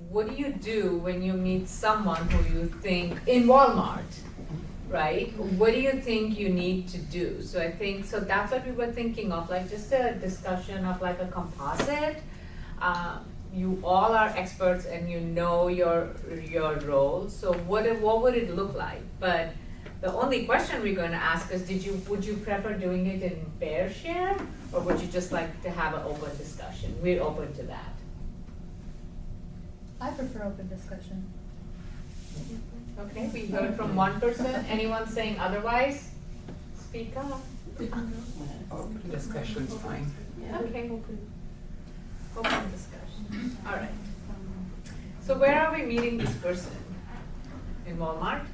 what do you do when you meet someone who you think, in Walmart, right? What do you think you need to do? So I think, so that's what we were thinking of, like just a discussion of like a composite. You all are experts and you know your role, so what would it look like? But the only question we're gonna ask is, would you prefer doing it in pair share, or would you just like to have an open discussion? We're open to that. I prefer open discussion. Okay, we heard from one person. Anyone saying otherwise? Speak up. Open discussion's fine. Okay. Open discussion. All right. So where are we meeting this person? In Walmart?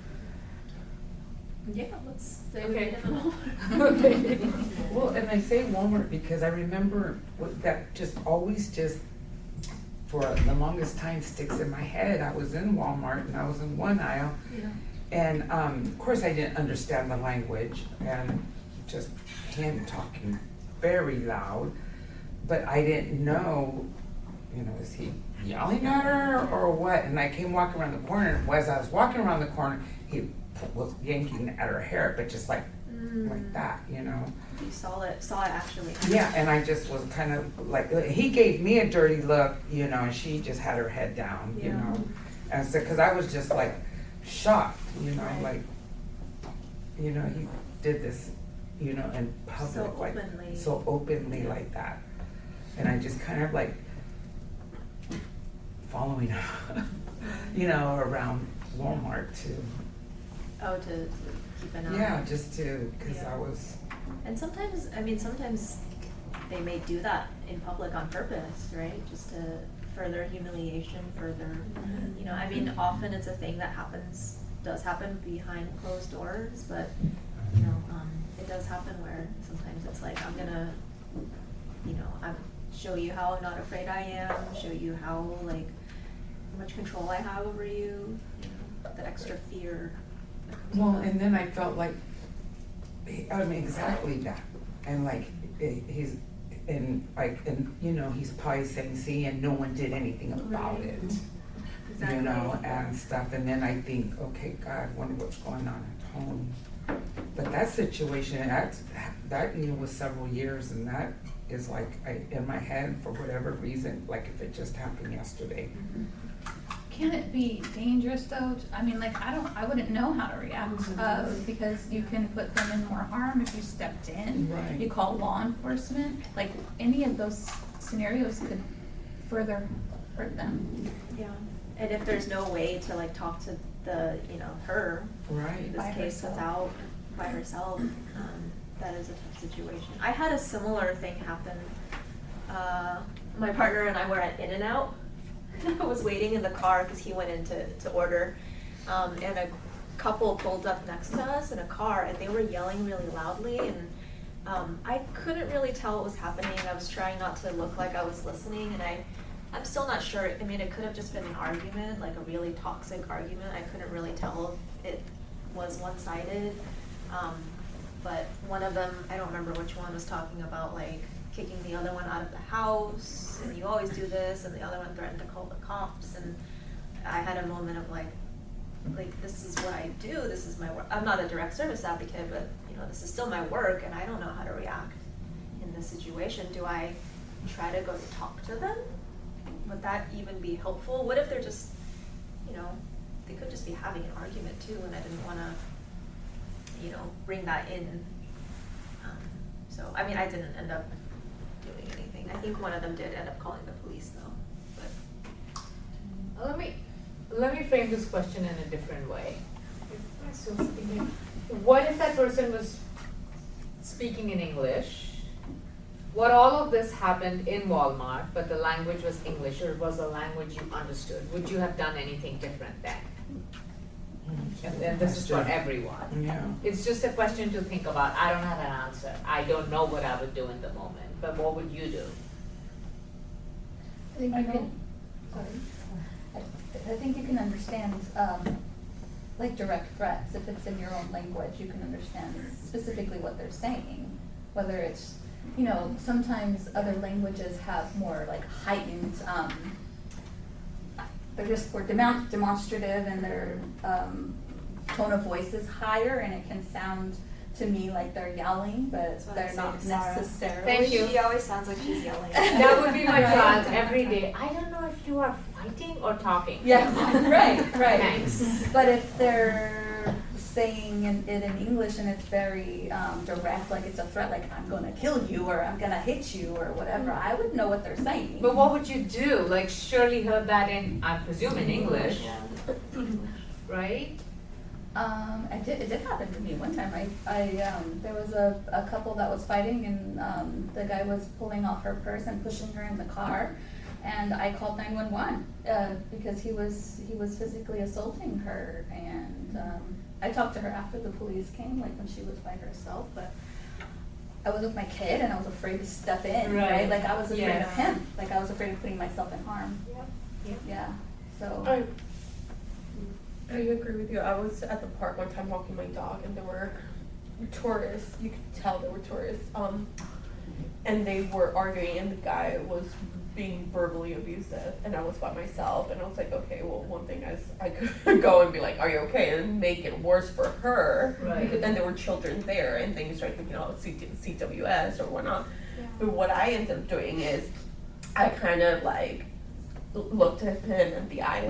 Yeah, let's say we Okay. meet in the mall. Okay. Well, and I say Walmart because I remember that just always just, for the longest time, sticks in my head. I was in Walmart and I was in one aisle. Yeah. And of course I didn't understand the language and just him talking very loud. But I didn't know, is he yelling at her or what? And I came walking around the corner, and as I was walking around the corner, he was yanking at her hair, but just like that, You saw it actually. Yeah, and I just was kind of like, he gave me a dirty look, and she just had her head down, And so, cause I was just like shocked, Right. like, he did this, in public, So like, openly. so openly Yeah. like that. And I just kind of like following her, around Walmart to, Oh, to keep an eye. yeah, just to, cause Yeah. I was, And sometimes they may do that in public on purpose, right? Just to further humiliation, often it's a thing that does happen behind closed doors, but, it does happen where sometimes it's like, I'm gonna, show you how not afraid I am, show you how much control I have over you, the extra fear. that comes with well, that. and then I felt like, exactly that. And like, he's probably saying, see, and no one did anything about it. Exactly. And stuff. And then I think, okay, God, wonder what's going on at home. But that situation, that was several years, and that is like, in my head, for whatever reason, like if it just happened yesterday. Can it be dangerous though? I wouldn't know how to react, because you can put them in more harm if you stepped in. Right. You call law enforcement, any of those scenarios could further hurt them. Yeah, and if there's no way to talk to the, her, Right. in this By case, herself. by herself, that is a tough situation. I had a similar thing happen. My partner and I were at In-N-Out. I was waiting in the car because he went in to order, and a couple pulled up next to us in a car, and they were yelling really loudly, and I couldn't really tell what was happening. I was trying not to look like I was listening, and I'm still not sure. It could have just been an argument, like a really toxic argument. I couldn't really tell if it was one-sided. But one of them, I don't remember which one, was talking about kicking the other one out of the house, and you always do this, and the other one threatened to call the cops, and I had a moment of like this is what I do, this is my work. I'm not a direct service advocate, but this is still my work, and I don't know how to react in this situation. Do I try to go talk to them? Would that even be helpful? What if they're just, they could just be having an argument too, and I didn't want to, bring that in. So, I didn't end up doing anything. I think one of them did end up calling the police though, but. Let me frame this question in a different way. What if that person was speaking in English? What all of this happened in Walmart, but the language was English, or was a language you understood? Would you have done anything different then? And this is for everyone. Yeah. It's just a question to think about. I don't have an answer. I don't know what I would do in the moment, but what would you do? I think you can, I think you can understand, direct threats. If it's in your own language, you can understand specifically what they're saying. Whether it's, sometimes other languages have more heightened, more demonstrative, and their tone of voice is higher, and it can sound to me like they're yelling, but That's what I they're say not to Sarah. necessarily. Thank you. She always sounds like she's yelling. That would be my Right. thought every day. I don't know if you are fighting or talking. Yeah, right. Thanks. But if they're saying it in English and it's very direct, like it's a threat, like I'm gonna kill you or I'm gonna hit you or whatever, I would know what they're saying. But what would you do? Like Shirley heard that in, I presume in English, Yeah. right? It did happen to me one time. There was a couple that was fighting, and the guy was pulling off her purse and pushing her in the car, and I called 911 because he was physically assaulting her, and I talked to her after the police came, like when she was by herself, but I was with my kid and I was afraid to step in, right? Like I was afraid of him, like I was afraid of putting myself in harm. Yeah. So. I agree with you. I was at the park one time walking my dog, and there were tourists. You could tell there were tourists. And they were arguing, and the guy was being verbally abusive. And I was by myself, and I was like, okay, well, one thing is I could go and be like, are you okay? And make it worse for her. Right. Because then there were children there, and things like, CWS or whatnot. But what I ended up doing is I kind of like looked at him in the eye,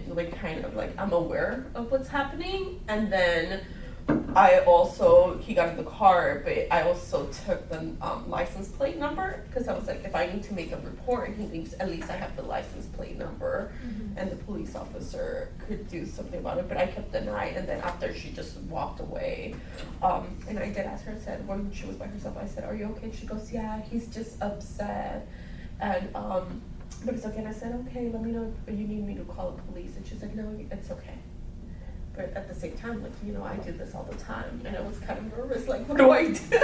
like kind of like I'm aware of what's happening, and then he got in the car, but I also took the license plate number, because I was like, if I need to make a report and he leaves, at least I have the license plate number, and the police officer could do something about it. But I kept an eye, and then after she just walked away, and I did ask her, I said, when she was by herself, I said, are you okay? She goes, yeah, he's just upset, and but it's okay. And I said, okay, let me know if you need me to call the police. And she's like, no, it's okay. But at the same time, like, I do this all the time. And I was kind of nervous, like, what do I do?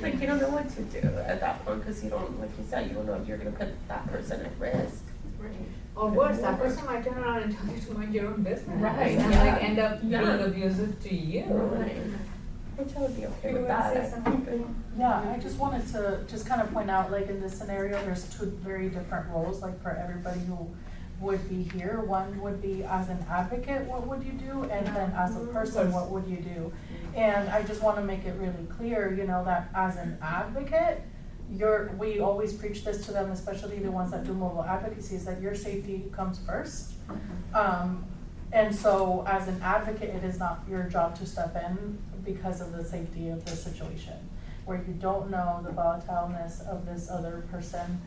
Like, you don't know what to do at that point, because you don't, like you said, you don't know if you're going to put that person at risk. Right. Or worse, that person might turn around and tell you to mind your own business. Right, And yeah. like end up being Yeah. abusive to you. Right. Which I would be okay with that. Yeah, I just wanted to just kind of point out, like in this scenario, there's two very different roles, like for everybody who would be here. One would be as an advocate, what would you do? And then as a person, what would you do? And I just want to make it really clear, that as an advocate, we always preach this to them, especially the ones that do mobile advocacy, is that your safety comes first. And so as an advocate, it is not your job to step in because of the safety of the situation, where you don't know the volatileness of this other person.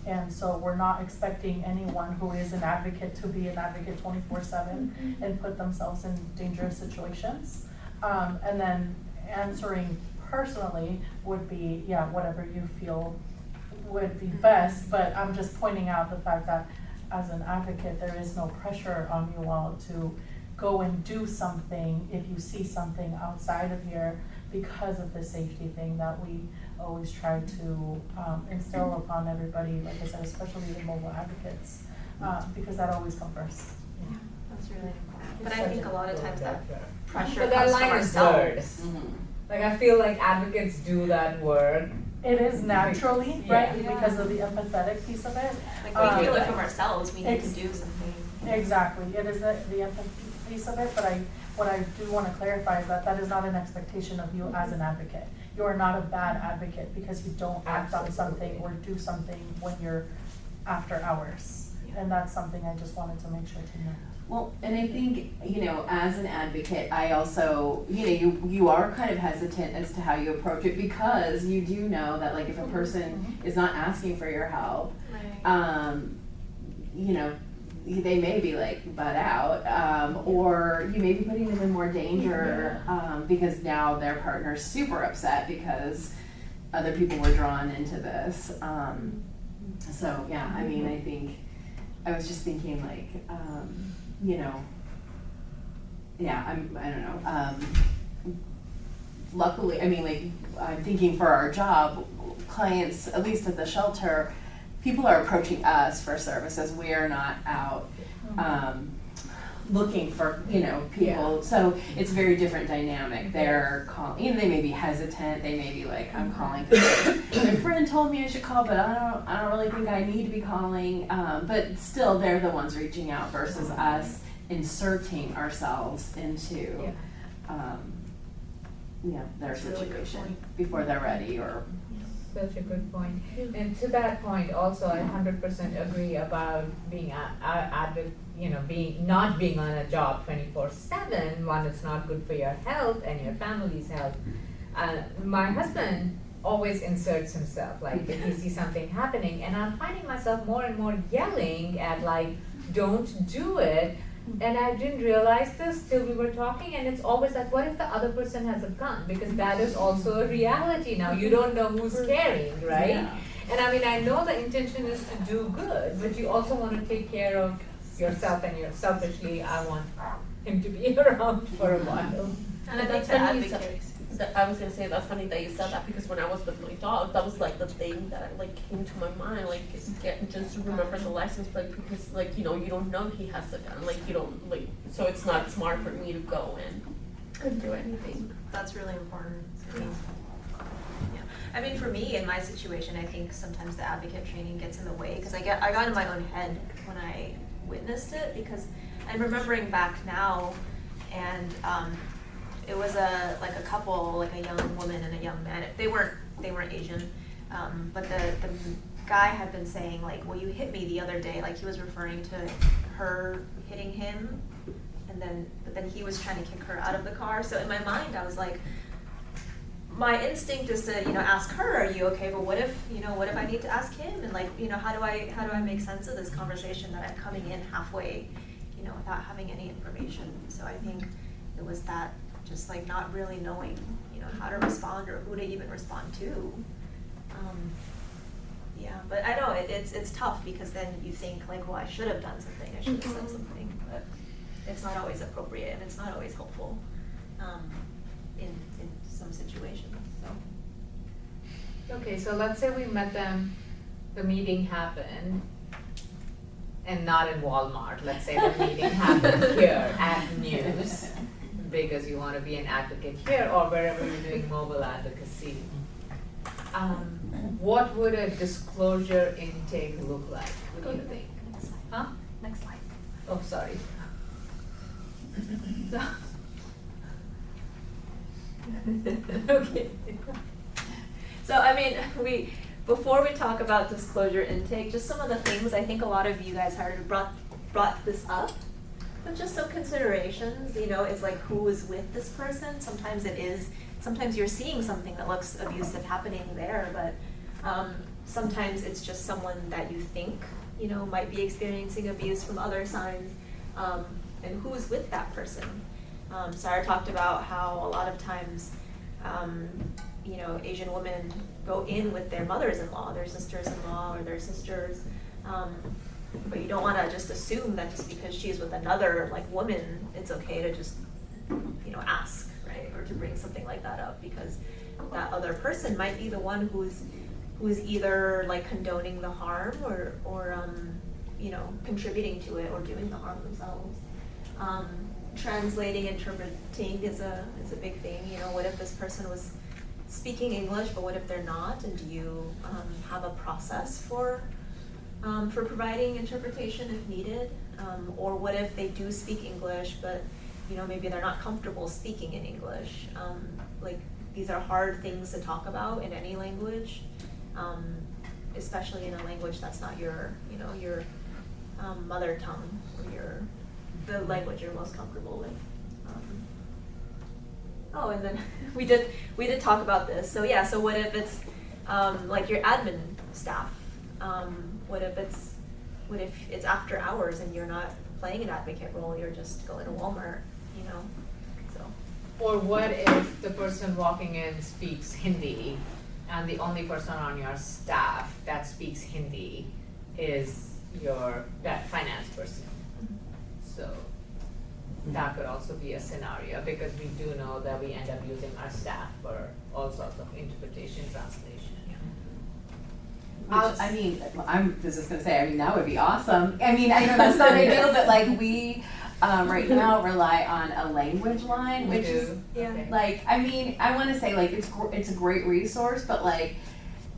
And so we're not expecting anyone who is an advocate to be an advocate 24/7 and put themselves in dangerous situations. And then answering personally would be, whatever you feel would be best, but I'm just pointing out the fact that as an advocate, there is no pressure on you all to go and do something if you see something outside of here, because of the safety thing that we always try to instill upon everybody, like I said, especially the mobile advocates, because that always comes first. Yeah, that's really important. But I think a lot of times that pressure But that comes from line is blurred. ourselves. Like I feel like advocates do that work. It is naturally, right, Yeah. because of the empathetic piece of it. Like we feel it from ourselves, we need to do something. Exactly, it is the empathy piece of it, but what I do want to clarify is that is not an expectation of you as an advocate. You are not a bad advocate because you don't act on something or do something when you're after hours. And that's something I just wanted to make sure to know. Well, and I think, as an advocate, I also, you are kind of hesitant as to how you approach it, because you do know that, like, if a person is not asking for your help, Right. they may be like butt out, or you may be putting them in more danger, because now their partner's super upset because other people were drawn into this. So yeah, I mean, I think I was just thinking like, I don't know. Luckily, I mean, like, I'm thinking for our job, clients, at least at the shelter, people are approaching us for services. We are not out looking for, people. Yeah. So it's a very different dynamic. They're calling, they may be hesitant. They may be like, I'm calling because their friend told told me I should call, but I don't really think I need to be calling. But still, they're the ones reaching out versus us inserting ourselves into, their That's a really good situation point. before they're ready or. Such a good point. And to that point, also, I 100% agree about being not being on a job 24/7. One, it's not good for your health and your family's health. My husband always inserts himself, like if he sees something happening, and I'm finding myself more and more yelling at like, don't do it. And I didn't realize this till we were talking, and it's always like, what if the other person has a gun? Because that is also a reality now. You don't know who's carrying, right? Yeah. And I mean, I know the intention is to do good, but you also want to take care of yourself, and selfishly, I want him to be around for a while. And I think That's to funny you advocate. I was gonna say that's funny that you said that because when I was with my dog, that was like the thing that like came to my mind, like just remember the license plate because like you don't know he has a gun, like you don't like so it's not smart for me to go and do anything. That's really important. Yeah. I mean, for me, in my situation, I think sometimes the advocate training gets in the way because I got in my own head when I witnessed it because I'm remembering back now, and it was a couple, like a young woman and a young man. They weren't Asian, but the guy had been saying like, well, you hit me the other day, like he was referring to her hitting him, but then he was trying to kick her out of the car. So in my mind, I was like, my instinct is to ask her, are you okay? But what if I need to ask him? And like how do I make sense of this conversation that I'm coming in halfway, without having any information? So I think it was that. Just like not really knowing, how to respond or who to even respond to. But I know it's tough because then you think like, well, I should have done something, I should have said something, but it's not always appropriate and it's not always helpful in some situations. So. Okay, so let's say we met them, the meeting happened, and not in Walmart. Let's say the meeting happened here at News. Because you want to be an advocate here or wherever you're doing mobile advocacy. What would a disclosure intake look like? What do you think? Huh? Next slide. Oh, sorry. Okay. So I mean, before we talk about disclosure intake, just some of the things I think a lot of you guys already brought this up. But just some considerations, is like who is with this person. Sometimes you're seeing something that looks abusive happening there, but sometimes it's just someone that you think, might be experiencing abuse from other signs, and who's with that person. Sarah talked about how a lot of times, Asian women go in with their mothers-in-law, their sisters-in-law, or their sisters. But you don't want to just assume that just because she's with another woman, it's okay to just ask, right, or to bring something like that up because that other person might be the one who's either condoning the harm or contributing to it or doing the harm themselves. Translating, interpreting is a big thing. What if this person was speaking English, but what if they're not? And do you have a process for providing interpretation if needed, or what if they do speak English, but maybe they're not comfortable speaking in English. These are hard things to talk about in any language, especially in a language that's not your mother tongue or the language you're most comfortable with. And then we did talk about this. So yeah, so what if it's your admin staff? What if it's after hours and you're not playing an advocate role, you're just going to Walmart, so. Or what if the person walking in speaks Hindi and the only person on your staff that speaks Hindi is that finance person? So that could also be a scenario because we do know that we end up using our staff for all sorts of interpretation, translation. Which, I mean, I'm just gonna say, that would be awesome. I know that's not ideal, but we right now rely on a language line, which is Yeah. I want to say it's a great resource, but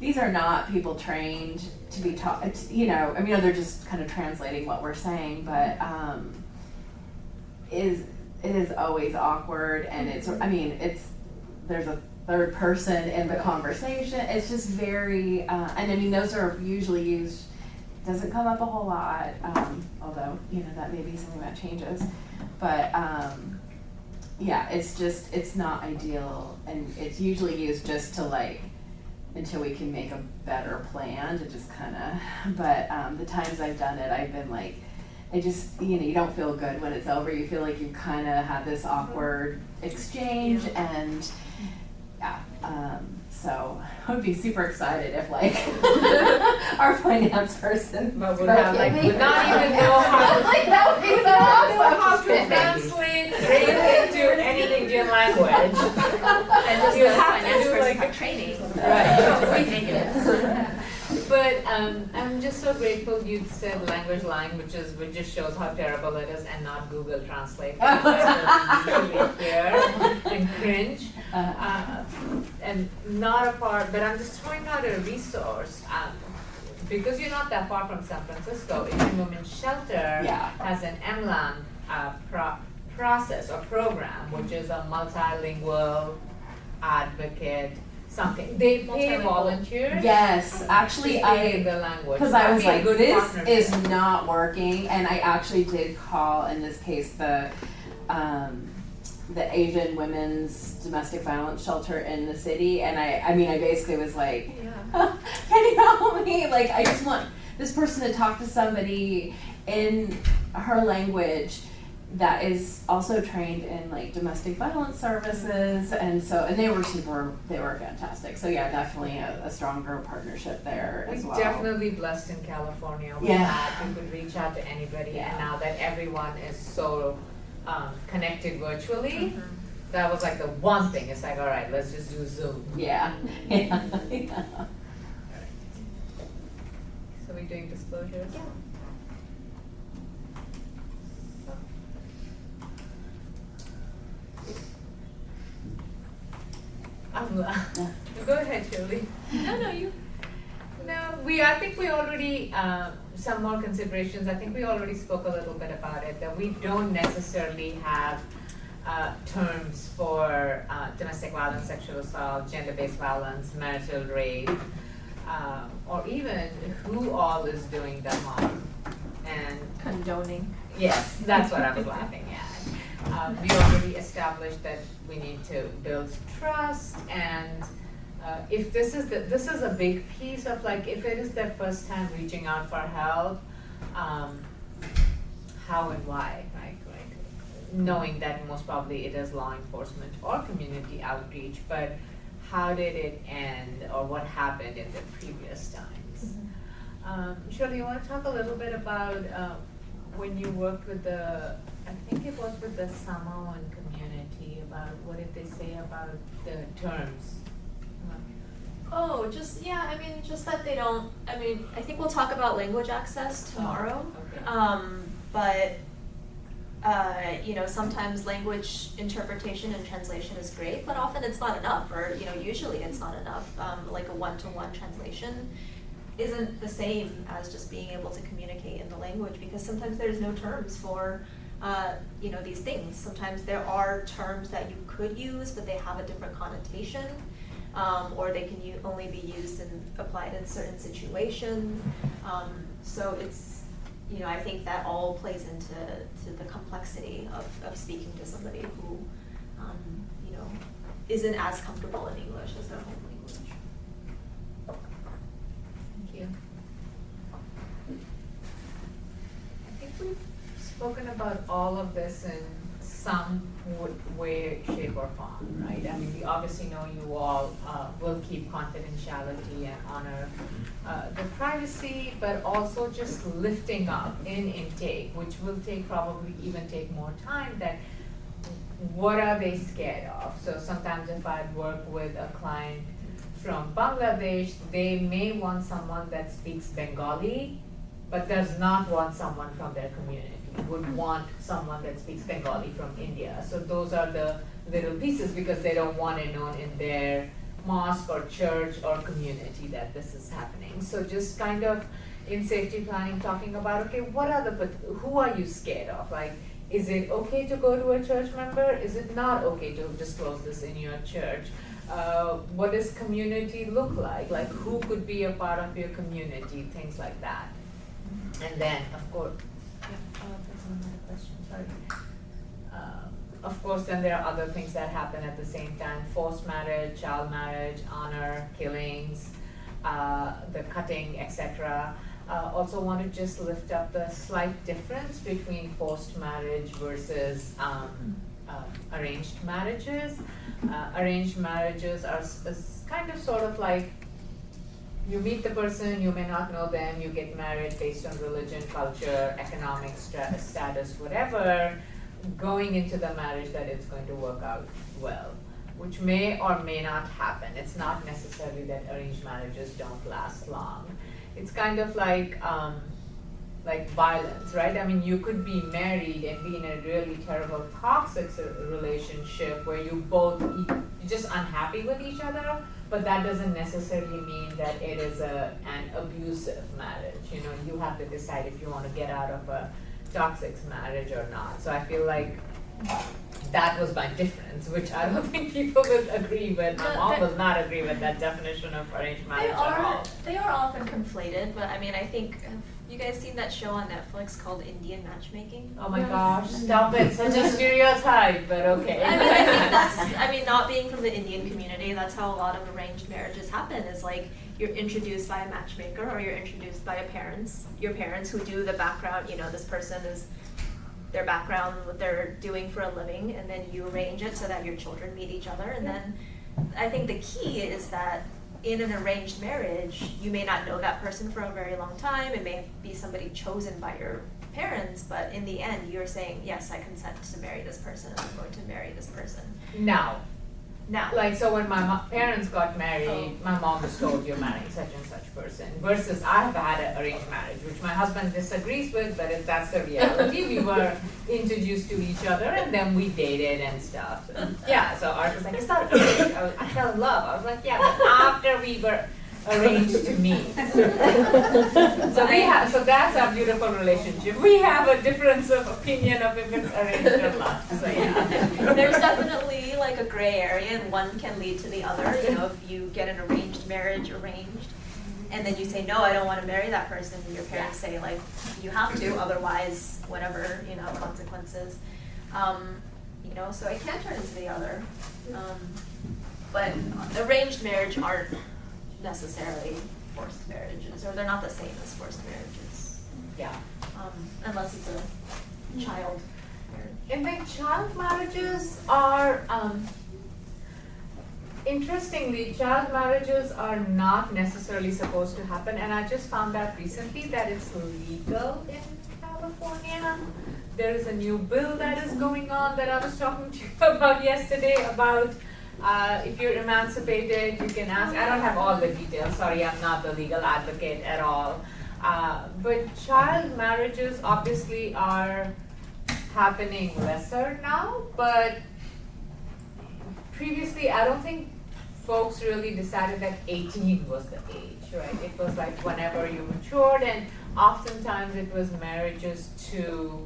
these are not people trained to be taught, you know, I mean, they're just kind of translating what we're saying, but, it is always awkward, and there's a third person in the conversation. It's just very, and I mean, those are usually used, doesn't come up a whole lot, although, you know, that may be something that changes. But, yeah, it's not ideal, and it's usually used just to like, until we can make a better plan to just kind of, but the times I've done it, I've been like, it just, you know, you don't feel good when it's over. You feel like you kind of had this awkward exchange, and yeah, so I would be super excited if like our finance person But would have like, would not even know how like that would be so how awesome. to translate it into any Indian language. And just You the have to finance do, person like, have training. Right. Just like negative. But I'm just so grateful you said languages, which just shows how terrible it is, and not Google Translate. Because that's what we usually hear and cringe. And not a part, but I'm just throwing out a resource. Because you're not that far from San Francisco, Indian Women's Shelter has an MLAN process or program, which is a multilingual advocate something. They pay volunteers. Yes, actually, to speak in the language. because I was That'd like, be a good this partnership. is not working, and I actually did call, in this case, the Asian women's domestic violence shelter in the city, and I mean, I basically was like, can you help me? Like, I just want this person to talk to somebody in her language that is also trained in like domestic violence services, and they were fantastic. So yeah, definitely a stronger partnership there as well. We're definitely blessed in California with that. We could reach out to anybody, and now that everyone is so connected virtually, that was like the one thing. It's like, all right, let's just do Zoom. Yeah. So we're doing disclosures? Yeah. Go ahead, Shirley. No, you. No, I think we already, some more considerations, I think we already spoke a little bit about it, that we don't necessarily have terms for domestic violence, sexual assault, gender-based violence, marital rape, or even who all is doing the harm. And Condoning. yes, that's what I was laughing at. We already established that we need to build trust, and if this is a big piece of like, if it is their first time reaching out for help, how and why, right? Knowing that most probably it is law enforcement or community outreach, but how did it end, or what happened in the previous times? Shirley, you want to talk a little bit about when you worked with I think it was with the Samoan community, about what did they say about the terms? Oh, just that they don't, I think we'll talk about language access tomorrow. Okay. But sometimes language interpretation and translation is great, but often it's not enough, or, usually it's not enough. Like a one-to-one translation isn't the same as just being able to communicate in the language, because sometimes there's no terms for these things. Sometimes there are terms that you could use, but they have a different connotation, or they can only be used and applied in certain situations. So it's, I think that all plays into the complexity of speaking to somebody who, isn't as comfortable in English as their home language. Thank you. I think we've spoken about all of this in some way, shape, or form, right? I mean, we obviously know you all will keep confidentiality and honor the privacy, but also just lifting up in intake, which will probably take more time, that what are they scared of? So sometimes if I work with a client from Bangladesh, they may want someone that speaks Bengali, but does not want someone from their community, would want someone that speaks Bengali from India. So those are the little pieces, because they don't want it known in their mosque or church or community that this is happening. So just kind of in safety planning, talking about, okay, who are you scared of? Like, is it okay to go to a church member? Is it not okay to disclose this in your church? What does community look like? Like, who could be a part of your community? Things like that. And then, of course, that's another question, sorry. Of course, then there are other things that happen at the same time: forced marriage, child marriage, honor killings, the cutting, etc. Also want to just lift up the slight difference between forced marriage versus arranged marriages. Arranged marriages are kind of sort of like, you meet the person, you may not know them, you get married based on religion, culture, economic status, whatever, going into the marriage that it's going to work out well, which may or may not happen. It's not necessarily that arranged marriages don't last long. It's kind of like violence, right? I mean, you could be married and be in a really terrible toxic relationship where you're just unhappy with each other, but that doesn't necessarily mean that it is an abusive marriage. You know, you have to decide if you want to get out of a toxic marriage or not. So I feel like that was my difference, which I don't think people will agree with. My mom will not agree with that definition of arranged marriage at all. They are often conflated, but I mean, I think, have you guys seen that show on Netflix called Indian Matchmaking? Oh my gosh, stop it, such a stereotype, but okay. I mean, I think that's, not being from the Indian community, that's how a lot of arranged marriages happen, is like, you're introduced by a matchmaker, or you're introduced by your parents who do the background, this person is their background, what they're doing for a living, and then you arrange it so that your children meet each other. And then I think the key is that in an arranged marriage, you may not know that person for a very long time. It may be somebody chosen by your parents, but in the end, you're saying, yes, I consent to marry this person, and I'm going to marry this person. Now, like, so when my parents got married, Oh. my mom was told, you're marrying such and such person, versus I have had an arranged marriage, which my husband disagrees with, but if that's the reality, we were introduced to each other and then we dated and stuff. Yeah, so Art was like, it's not arranged. I fell in love. I was like, yeah, but after we were arranged to meet. So that's our beautiful relationship. We have a difference of opinion of if it's arranged or not. So yeah. There's definitely like a gray area, and one can lead to the other. If you get an arranged marriage arranged, and then you say, no, I don't want to marry that person, and your parents say, like, you have to, otherwise, whatever, consequences. So it can turn into the other. But arranged marriage aren't necessarily forced marriages, or they're not the same as forced marriages. Yeah. Unless it's a child marriage. And then child marriages are, interestingly, child marriages are not necessarily supposed to happen, and I just found out recently that it's legal in California. There is a new bill that is going on that I was talking to you about yesterday about if you're emancipated, you can ask. I don't have all the details, sorry, I'm not the legal advocate at all. But child marriages obviously are happening lesser now, but previously I don't think folks really decided that 18 was the age, right? It was like whenever you matured, and oftentimes it was marriages to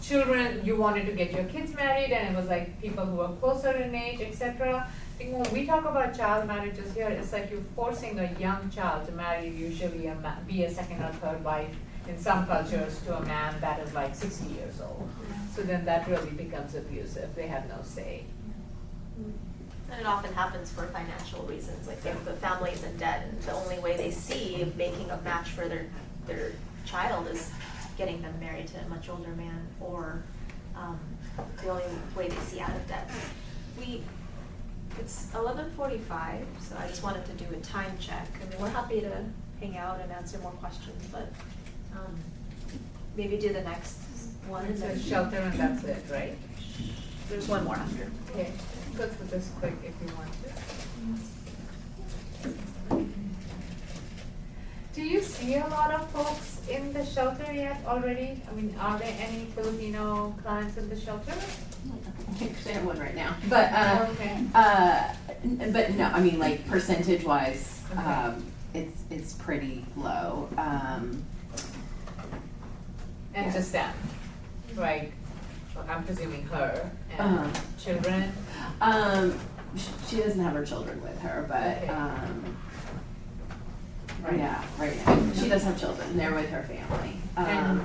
children. You wanted to get your kids married, and it was like people who were closer in age, etc. I think when we talk about child marriages here, it's like you're forcing a young child to marry, usually be a second or third wife in some cultures, to a man that is like 60 years old. So then that really becomes abusive. They have no say. And it often happens for financial reasons, like if the family's in debt, and the only way they see of making a match for their child is getting them married to a much older man, or the only way they see out of debt. It's 11:45, so I just wanted to do a time check. I mean, we're happy to hang out and answer more questions, but maybe do the next one. It's a shelter and that's it, right? There's one more after. Okay, go through this quick if you want to. Do you see a lot of folks in the shelter yet already? I mean, are there any Filipino clients in the shelter? I actually have one right now, but Okay. But no, I mean, like, percentage-wise, Okay. it's pretty low. And just them, right? Well, I'm presuming her and children. She doesn't have her children with her, but, Okay. Right. yeah, right now, she does have children, they're with her family. And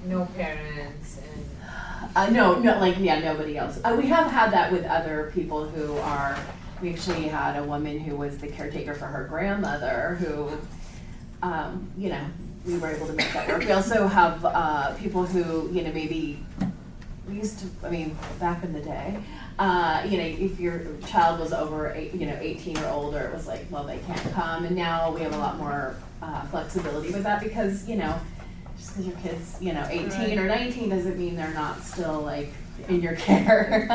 no parents and. No, nobody else. We have had that with other people who are, we actually had a woman who was the caretaker for her grandmother who, we were able to make that work. We also have, people who, maybe, we used to, back in the day, if your child was over 18 or older, it was like, well, they can't come. And now we have a lot more, flexibility with that because, just because your kid's, 18 or 19 doesn't mean they're not still like in your care.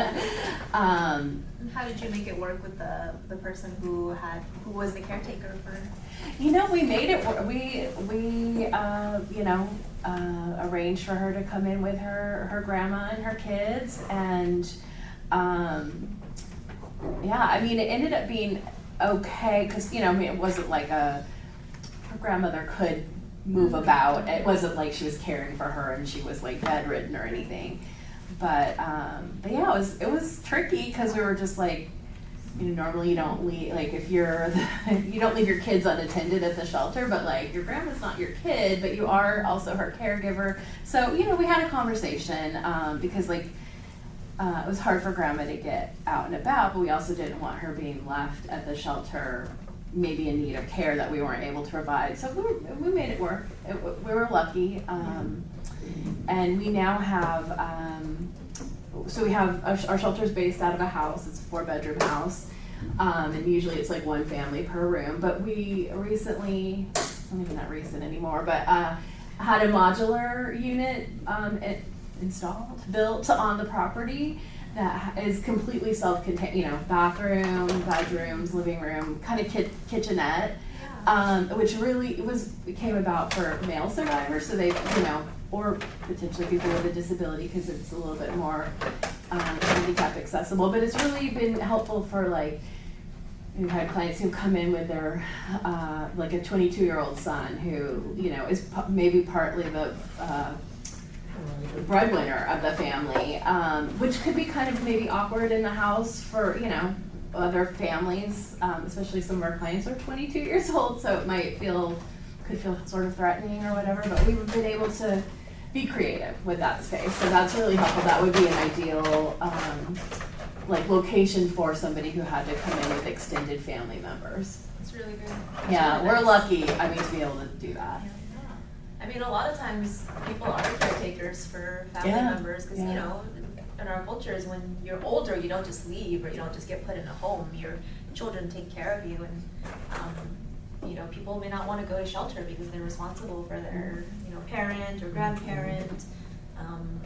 And how did you make it work with the person who was the caretaker for? We made it work. We arranged for her to come in with her grandma and her kids, and it ended up being okay because it wasn't like her grandmother could move about. It wasn't like she was caring for her and she was like bedridden or anything. But yeah, it was tricky because we were just like, normally you don't leave, like if you're, you don't leave your kids unattended at the shelter, but like your grandma's not your kid, but you are also her caregiver. So, we had a conversation because like, it was hard for grandma to get out and about, but we also didn't want her being left at the shelter maybe in need of care that we weren't able to provide. So we made it work. We were lucky. And we now have, so we have, our shelter's based out of a house. It's a 4-bedroom house. And usually it's like one family per room. But we recently, it's not even that recent anymore, but had a modular unit built on the property that is completely self-contained, bathroom, bedrooms, living room, kind of kitchenette, which really came about for male survivors, so they, or potentially people with a disability because it's a little bit more handicap accessible. But it's really been helpful for like, we've had clients who come in with their, like a 22-year-old son who, is maybe partly the breadwinner of the family, which could be kind of maybe awkward in the house for, other families, especially some of our clients are 22 years old, so it could feel sort of threatening or whatever, but we've been able to be creative with that space, so that's really helpful. That would be an ideal, like location for somebody who had to come in with extended family members. It's really good. Yeah, really we're nice. lucky, to be able to do that. A lot of times people are caretakers for family members because, in our cultures, when you're older, you don't just leave or you don't just get put in a home. Your children take care of you, and people may not want to go to shelter because they're responsible for their parent or grandparent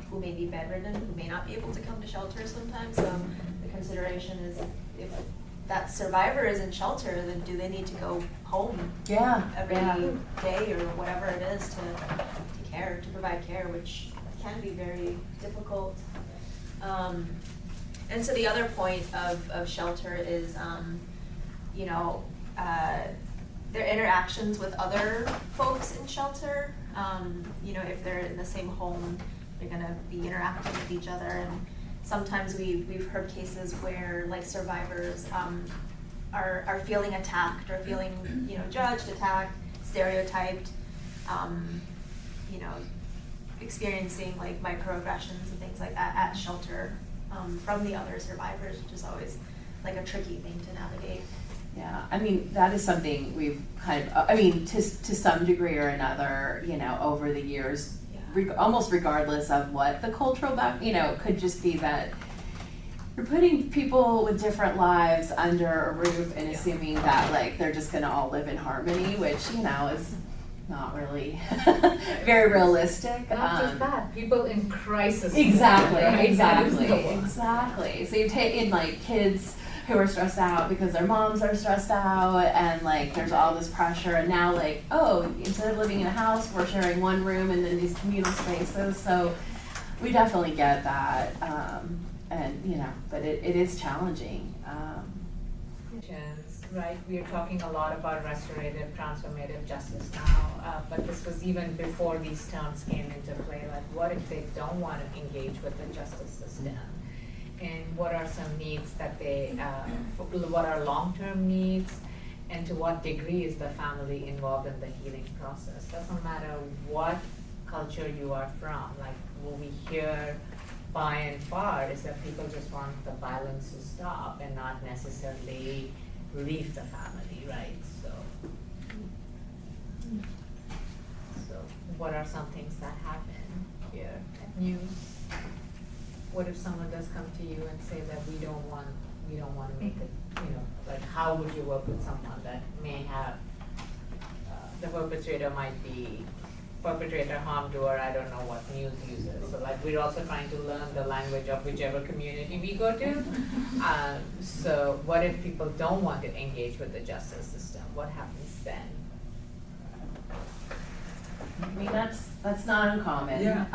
who may be bedridden, who may not be able to come to shelter sometimes. So the consideration is if that survivor is in shelter, then do they need to go home every day or whatever it is to provide care, which can be very difficult. And so the other point of shelter is, their interactions with other folks in shelter. If they're in the same home, they're gonna be interacting with each other, and sometimes we've heard cases where like survivors are feeling attacked or feeling judged, attacked, stereotyped, experiencing like microaggressions and things like that at shelter from the other survivors, which is always like a tricky thing to navigate. Yeah, that is something we've kind of, to some degree or another, over the years, almost regardless of what the cultural could just be that you're putting people with different lives under a roof and assuming that like they're just gonna all live in harmony, which, is not really very realistic. Not just that, people in crisis. Exactly, right? exactly. So you take in like kids who are stressed out because their moms are stressed out, and like there's all this pressure, and now like, instead of living in a house, we're sharing one room and then these communal spaces. So we definitely get that, and but it is challenging. situations, right? We are talking a lot about restorative, transformative justice now, but this was even before these terms came into play. Like, what if they don't want to engage with the justice system? And what are some needs that they, what are long-term needs? And to what degree is the family involved in the healing process? Doesn't matter what culture you are from. Like, what we hear by and far is that people just want the violence to stop and not necessarily leave the family, right? So what are some things that happen here at News? What if someone does come to you and say that we don't want to make it, like, how would you work with someone that may have, the perpetrator might be perpetrator, harm doer, I don't know what News uses. So like, we're also trying to learn the language of whichever community we go to. So what if people don't want to engage with the justice system? What happens then? I mean, that's not uncommon. Yeah.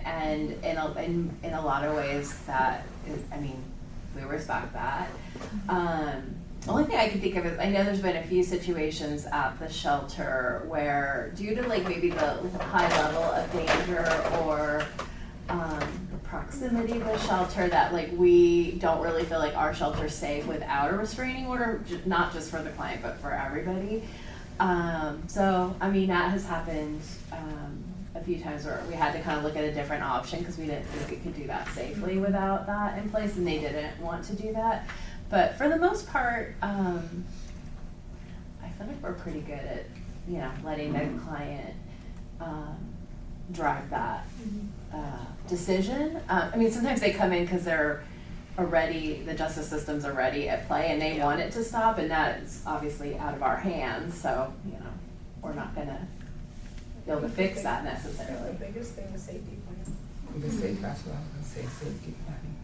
And in a lot of ways that is, I mean, we respect that. The only thing I can think of is, I know there's been a few situations at the shelter where, due to like maybe the high level of danger or the proximity of the shelter, that like we don't really feel like our shelter's safe without a restraining order, not just for the client, but for everybody. So, I mean, that has happened a few times where we had to kind of look at a different option because we didn't think it could do that safely without that in place, and they didn't want to do that. But for the most part, I feel like we're pretty good at, letting the client drive that decision. I mean, sometimes they come in because they're already, the justice system's already at play and they want it to stop, and that's obviously out of our hands, so, we're not gonna be able to fix that necessarily. The biggest thing is safety plan. That's what I was gonna say, safety planning.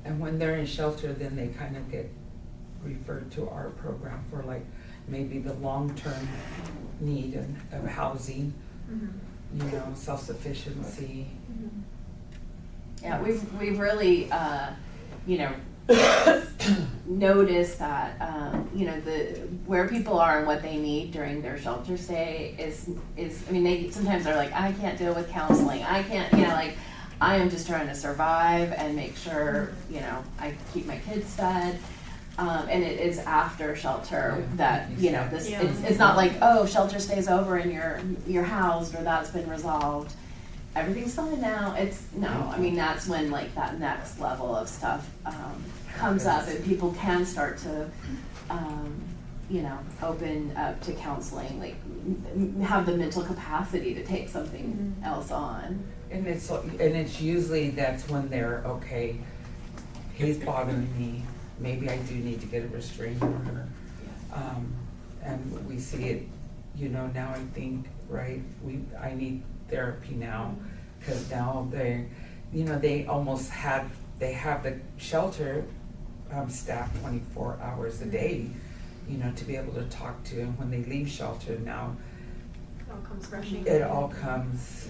And when they're in shelter, then they kind of get referred to our program for like maybe the long-term need of housing, self-sufficiency. Yeah, we've really, noticed that, where people are and what they need during their shelter stay is, I mean, they sometimes are like, I can't deal with counseling, I can't, I am just trying to survive and make sure, I keep my kids fed. And it is after shelter that, it's not like, oh, shelter stays over and you're housed or that's been resolved. Everything's fine now. I mean, that's when like that next level of stuff comes up and people can start to, open up to counseling, like have the mental capacity to take something else on. And it's usually that's when they're, okay, he's bothering me, maybe I do need to get a restraining order. And we see it, now I think, right, I need therapy now, because now they almost have the shelter staffed 24 hours a day, to be able to talk to, and when they leave shelter now, It all comes rushing. it all comes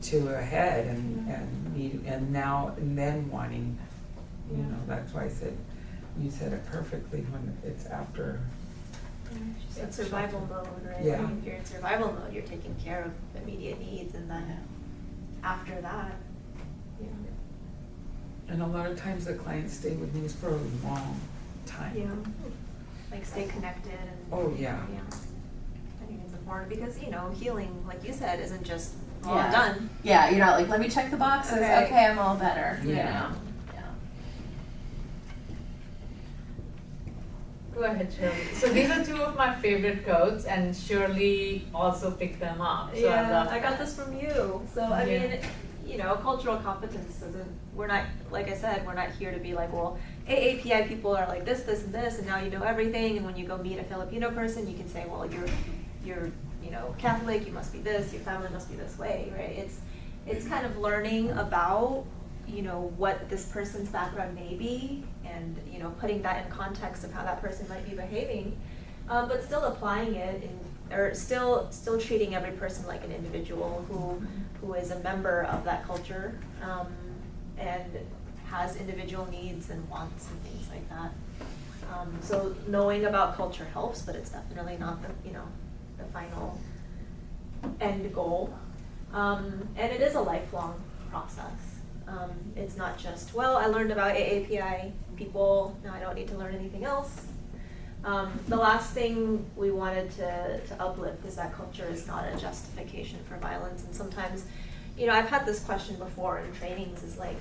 to a head and then wanting, that's why I said, you said it perfectly when it's after. She said survival mode, right? Yeah. If you're in survival mode, you're taking care of immediate needs, and then after that, And a lot of times the clients stay with me for a long time. like stay connected and. Oh, yeah. I think it's important because, healing, like you said, isn't just, well, Yeah. I'm done. Yeah, you're not like, let me check the boxes, okay, I'm all better, Yeah. Go ahead, Shirley. So these are two of my favorite quotes, and Shirley also picked them up. So I love I got that. this from you. So, I Yeah. mean, cultural competence we're not, like I said, we're not here to be like, well, AAPI people are like this, this, and this, and now you know everything, and when you go meet a Filipino person, you can say, well, you're Catholic, you must be this, your family must be this way, right? It's kind of learning about, what this person's background may be, and, putting that in context of how that person might be behaving, but still applying it or still treating every person like an individual who is a member of that culture, and has individual needs and wants and things like that. So knowing about culture helps, but it's definitely not the, you know, the final end goal. And it is a lifelong process. It's not just, well, I learned about AAPI people, now I don't need to learn anything else. The last thing we wanted to uplift is that culture is not a justification for violence. And sometimes, you know, I've had this question before in trainings, is like,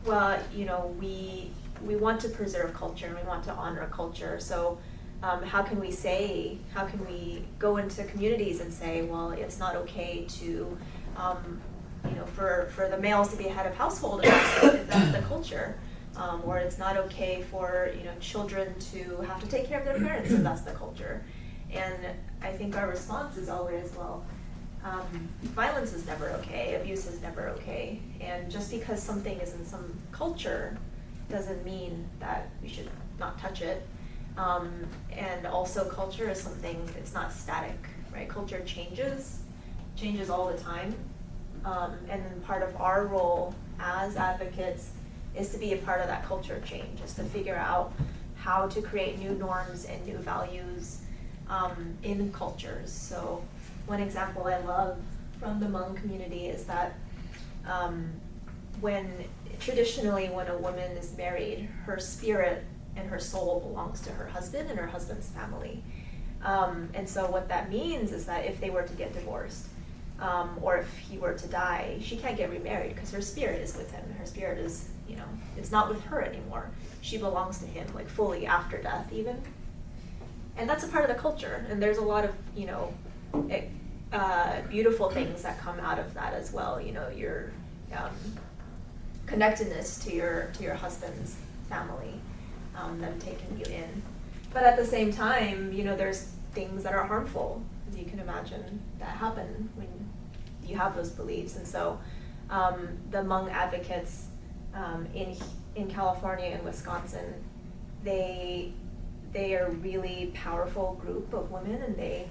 well, you know, we want to preserve culture and we want to honor culture. So how can we go into communities and say, well, it's not okay to, you know, for the males to be a head of household if that's the culture. Or it's not okay for, you know, children to have to take care of their parents if that's the culture. And I think our response is always, well, violence is never okay, abuse is never okay. And just because something is in some culture doesn't mean that we should not touch it. And also culture is something, it's not static, right? Culture changes all the time. And then part of our role as advocates is to be a part of that culture change, is to figure out how to create new norms and new values in cultures. So one example I love from the Hmong community is that traditionally when a woman is married, her spirit and her soul belongs to her husband and her husband's family. And so what that means is that if they were to get divorced, or if he were to die, she can't get remarried because her spirit is with him. Her spirit is, you know, it's not with her anymore. She belongs to him, like fully after death even. And that's a part of the culture. And there's a lot of, you know, beautiful things that come out of that as well. You know, your connectedness to your husband's family, them taking you in. But at the same time, you know, there's things that are harmful, as you can imagine, that happen when you have those beliefs. And so the Hmong advocates in California and Wisconsin, they are a really powerful group of women, and they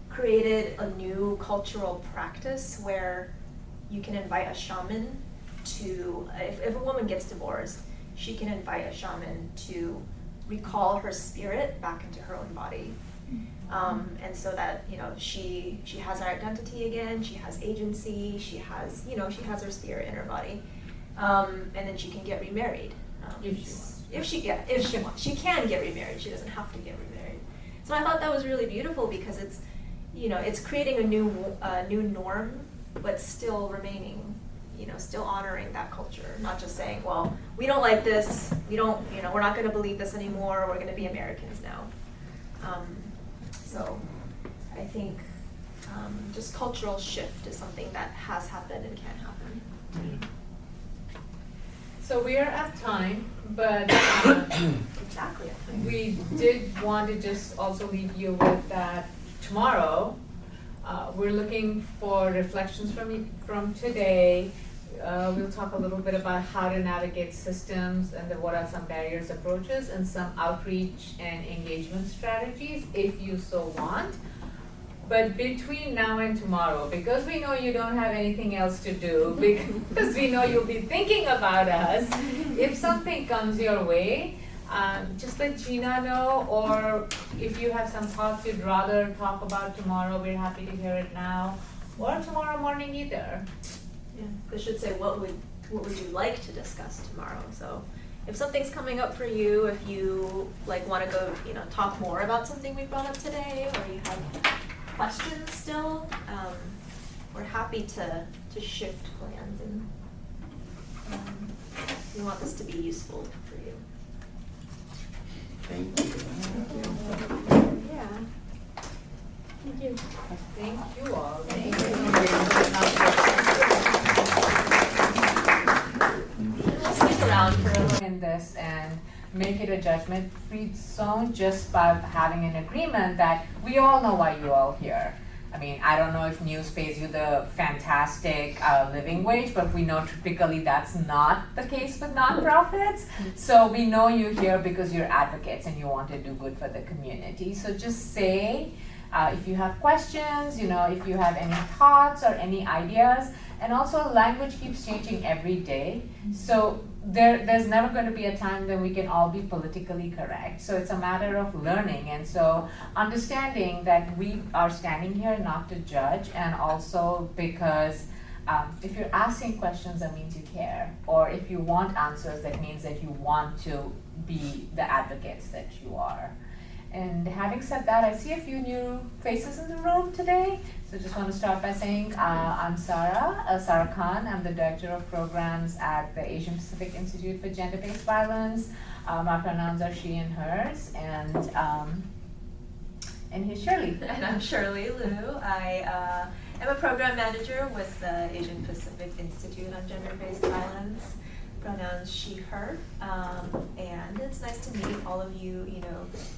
created a new cultural practice where you can invite a shaman to, if a woman gets divorced, she can invite a shaman to recall her spirit back into her own body. And so that, you know, she has her identity again, she has agency, she has, you know, she has her spirit in her body. And then she can get remarried. If she wants. She can get remarried, she doesn't have to get remarried. So I thought that was really beautiful because it's, you know, it's creating a new norm, but still remaining, you know, still honoring that culture, not just saying, well, we don't like this, we don't, you know, we're not going to believe this anymore, we're going to be Americans now. So I think just cultural shift is something that has happened and can happen. So we are at time, but Exactly. we did want to just also leave you with that tomorrow. We're looking for reflections from today. We'll talk a little bit about how to navigate systems and what are some barriers, approaches, and some outreach and engagement strategies if you so want. But between now and tomorrow, because we know you don't have anything else to do, because we know you'll be thinking about us, if something comes your way, just let Gina know, or if you have some thoughts you'd rather talk about tomorrow, we're happy to hear it now, or tomorrow morning either. Yeah, they should say what would you like to discuss tomorrow. So if something's coming up for you, if you like want to go, you know, talk more about something we brought up today, or you have questions still, we're happy to shift plans, and we want this to be useful for you. Thank you. Yeah. Thank you. Thank you all. Thank We'll stick around for a little. In this and make it a judgment-free zone just by having an agreement that we all know why you all here. I mean, I don't know if news pays you the fantastic living wage, but we know typically that's not the case with nonprofits. So we know you're here because you're advocates and you want to do good for the community. So just say if you have questions, you know, if you have any thoughts or any ideas. And also language keeps changing every day. So there's never going to be a time when we can all be politically correct. So it's a matter of learning, and so understanding that we are standing here not to judge, and also because if you're asking questions, that means you care, or if you want answers, that means that you want to be the advocates that you are. And having said that, I see a few new faces in the room today. So just want to start by saying I'm Sarah Khan. I'm the Director of Programs at the Asian Pacific Institute for Gender-Based Violence. My pronouns are she and hers. And here's Shirley. And I'm Shirley Liu. I am a program manager with the Asian Pacific Institute on Gender-Based Violence. Pronouns she, her, and it's nice to meet all of you,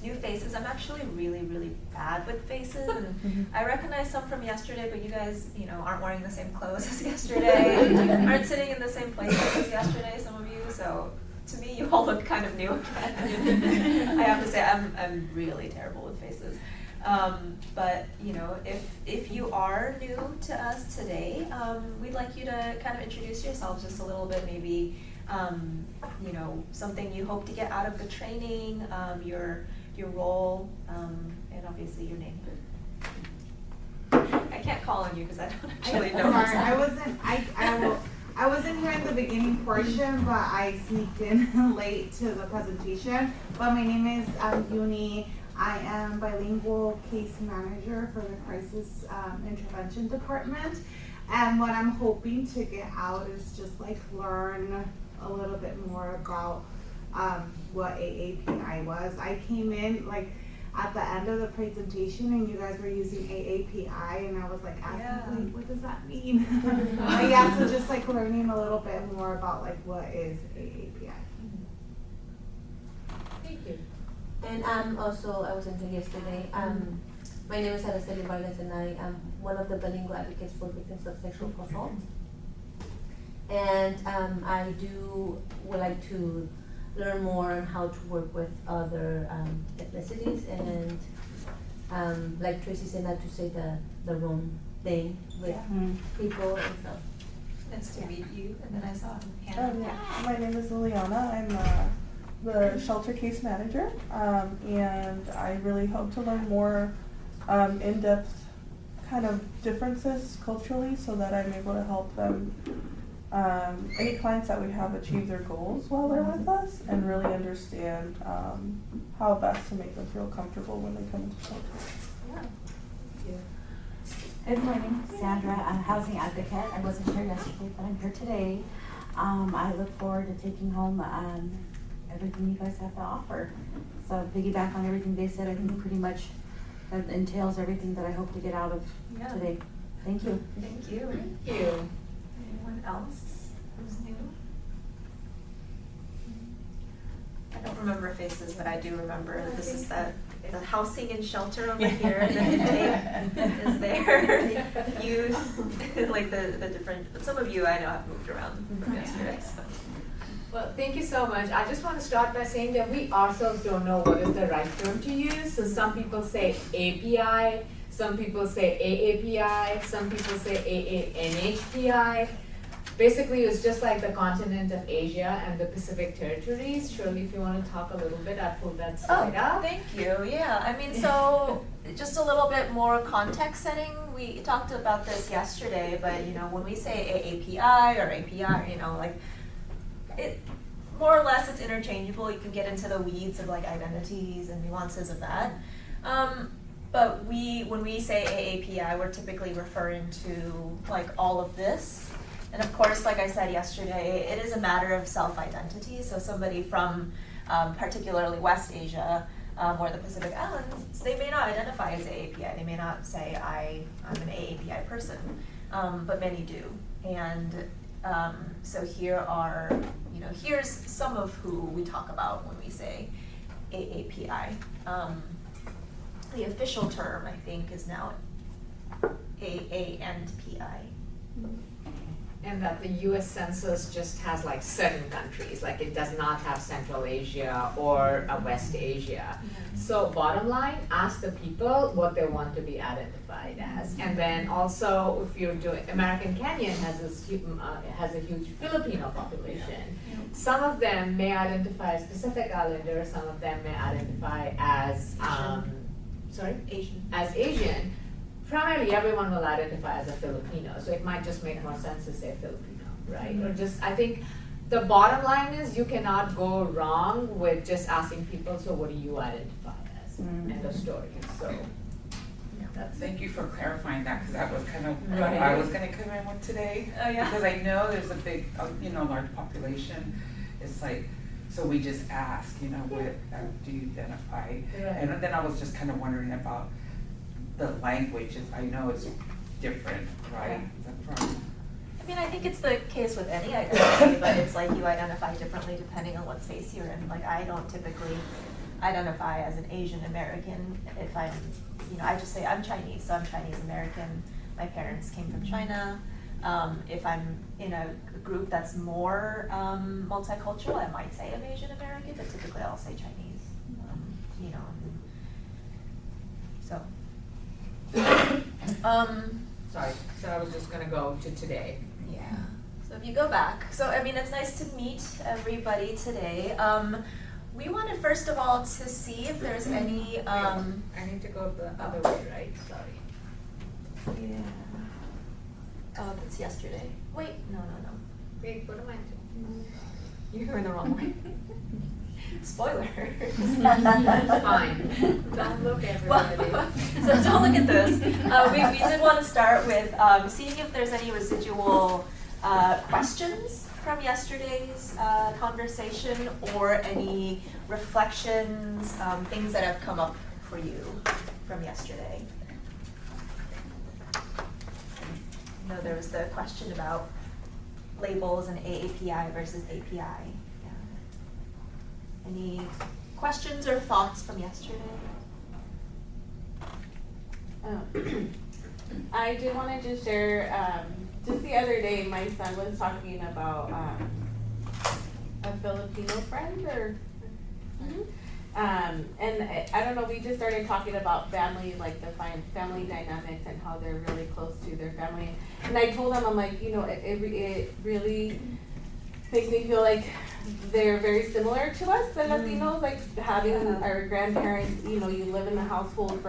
new faces. I'm actually really, really bad with faces, and I recognize some from yesterday, but you guys, aren't wearing the same clothes as yesterday, aren't sitting in the same places as yesterday, some of you, so to me, you all look kind of new again. I have to say, I'm really terrible with faces. But if you are new to us today, we'd like you to kind of introduce yourselves just a little bit, maybe something you hope to get out of the training, your role, and obviously your name. I can't call on you because I don't actually know. Sorry, I wasn't here in the beginning portion, but I sneaked in late to the presentation. But my name is Yuni. I am bilingual case manager for the crisis intervention department. And what I'm hoping to get out is just learn a little bit more about what AAPI was. I came in at the end of the presentation and you guys were using AAPI and I was asking, what does that mean? So just learning a little bit more about what is AAPI. Thank you. And I was in here yesterday. My name is Araceli Vargas and I am one of the bilingual advocates for victims of sexual assault. And I would like to learn more on how to work with other ethnicities and like Tracy said, not to say the wrong thing with people and stuff. Nice to meet you. And then I saw Hannah. My name is Liliana. I'm the shelter case manager, and I really hope to learn more in-depth kind of differences culturally so that I'm able to help them, any clients that we have achieve their goals while they're with us and really understand how best to make them feel comfortable when they come into shelter. Good morning, Sandra. I'm a housing advocate. I wasn't here yesterday, but I'm here today. I look forward to taking home everything you guys have to offer. So piggyback on everything they said, I think pretty much that entails everything that I hope to get out of today. Thank you. Thank you. Thank you. Anyone else who's new? I don't remember faces, but I do remember this is the housing and shelter over here. The intake is there. You the different. But some of you I know have moved around from yesterday. So. Well, thank you so much. I just want to start by saying that we ourselves don't know what is the right term to use. So some people say API, some people say AAPI, some people say NHPI. Basically, it's just like the continent of Asia and the Pacific territories. Shirley, if you want to talk a little bit, I pulled that slide up. Thank you. Yeah, I mean, so just a little bit more context setting. We talked about this yesterday, but when we say AAPI or API, it more or less it's interchangeable. You can get into the weeds of identities and nuances of that. But when we say AAPI, we're typically referring to all of this. And of course, like I said yesterday, it is a matter of self-identity. So somebody from particularly West Asia or the Pacific Islands, they may not identify as AAPI. They may not say I'm an AAPI person, but many do. And so here's some of who we talk about when we say AAPI. The official term, I think, is now AA and PI. and that the US Census just has like certain countries, like it does not have Central Asia or West Asia. So bottom line, ask the people what they want to be identified as. And then also, if you're doing, American Canyon has a huge Filipino population. Some of them may identify as Pacific Islander, some of them may identify as, as Asian. Primarily, everyone will identify as a Filipino, so it might just make more sense to say Filipino, right? Or just, I think the bottom line is you cannot go wrong with just asking people, so what do you identify as? End of story. So that's Thank you for clarifying that, because that was kind of what Right. I was gonna come in with today. Oh, yeah. Because I know there's a big, large population. It's like, so we just ask, what do you identify? Right. And then I was just kind of wondering about the language. I know it's different, right? From I mean, I think it's the case with any identity, but it's like you identify differently depending on what space you're in. Like, I don't typically identify as an Asian American if I'm, I just say I'm Chinese, so I'm Chinese American. My parents came from China. If I'm in a group that's more multicultural, I might say I'm Asian American, but typically I'll say Chinese. So. sorry. So I was just gonna go to today. Yeah. So if you go back, so I mean, it's nice to meet everybody today. We wanted first of all to see if there's any. I need to go the other way, right? Sorry. Yeah. Oh, that's yesterday. Wait, no. Wait, what am I doing? You're in the wrong way. Spoiler. Fine. Don't look, everybody. So don't look at this. We did want to start with seeing if there's any residual questions from yesterday's conversation, or any reflections, things that have come up for you from yesterday. No, there was the question about labels and AAPI versus API. Yeah. Any questions or thoughts from yesterday? I do want to just share, just the other day, my son was talking about a Filipino friend, and I don't know, we just started talking about family, like the family dynamics and how they're really close to their family. And I told him, I'm like, it really makes me feel like they're very similar to us, the Latinos, like having our grandparents, you live in the household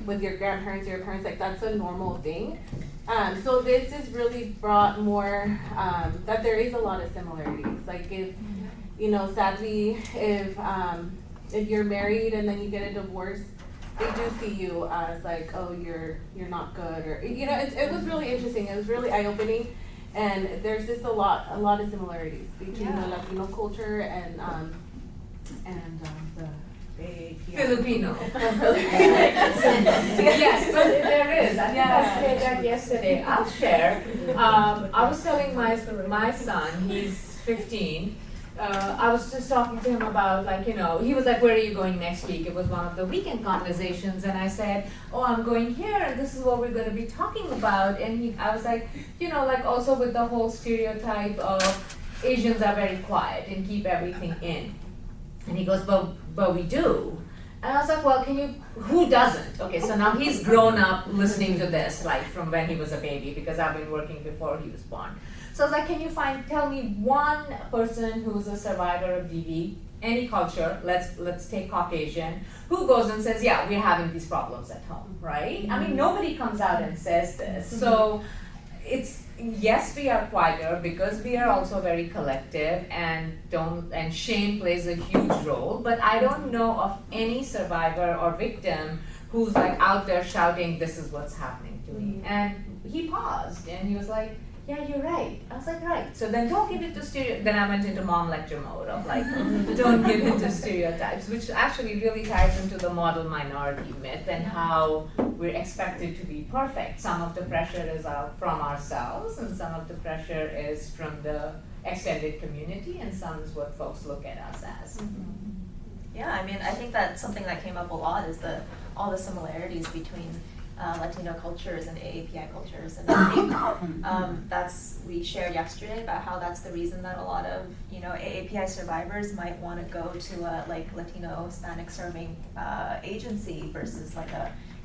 with your grandparents, your parents, like that's a normal thing. So this has really brought more, that there is a lot of similarities. Like if, sadly, if you're married and then you get a divorce, they do see you as like, oh, you're not good, or it was really interesting. It was really eye-opening, and there's just a lot of similarities between the Latino culture and the Filipino. Yes, but there is. I think I shared that yesterday. I'll share. I was telling my son, he's 15. I was just talking to him about, he was like, where are you going next week? It was one of the weekend conversations, and I said, oh, I'm going here, and this is what we're going to be talking about. And I was like, also with the whole stereotype of Asians are very quiet and keep everything in. And he goes, but we do. And I was like, well, who doesn't? Okay, so now he's grown up listening to this, from when he was a baby, because I've been working before he was born. So I was like, tell me one person who's a survivor of DV, any culture, let's take Caucasian, who goes and says, yeah, we're having these problems at home, right? Mm-hmm. I mean, nobody comes out and says this. Mm-hmm. So yes, we are quieter because we are also very collective, and shame plays a huge role, but I don't know of any survivor or victim who's out there shouting, this is what's happening to me. And he paused and he was like, yeah, you're right. I was like, right. So then don't give it to then I went into mom lecture mode of don't give it to stereotypes, which actually really ties into the model minority myth and how we're expected to be perfect. Some of the pressure is from ourselves, and some of the pressure is from the extended community, and some is what folks look at us as. Yeah, I mean, I think that's something that came up a lot is all the similarities between Latino cultures and AAPI cultures. And I think we shared yesterday about how that's the reason that a lot of, AAPI survivors might want to go to a Latino Hispanic serving agency versus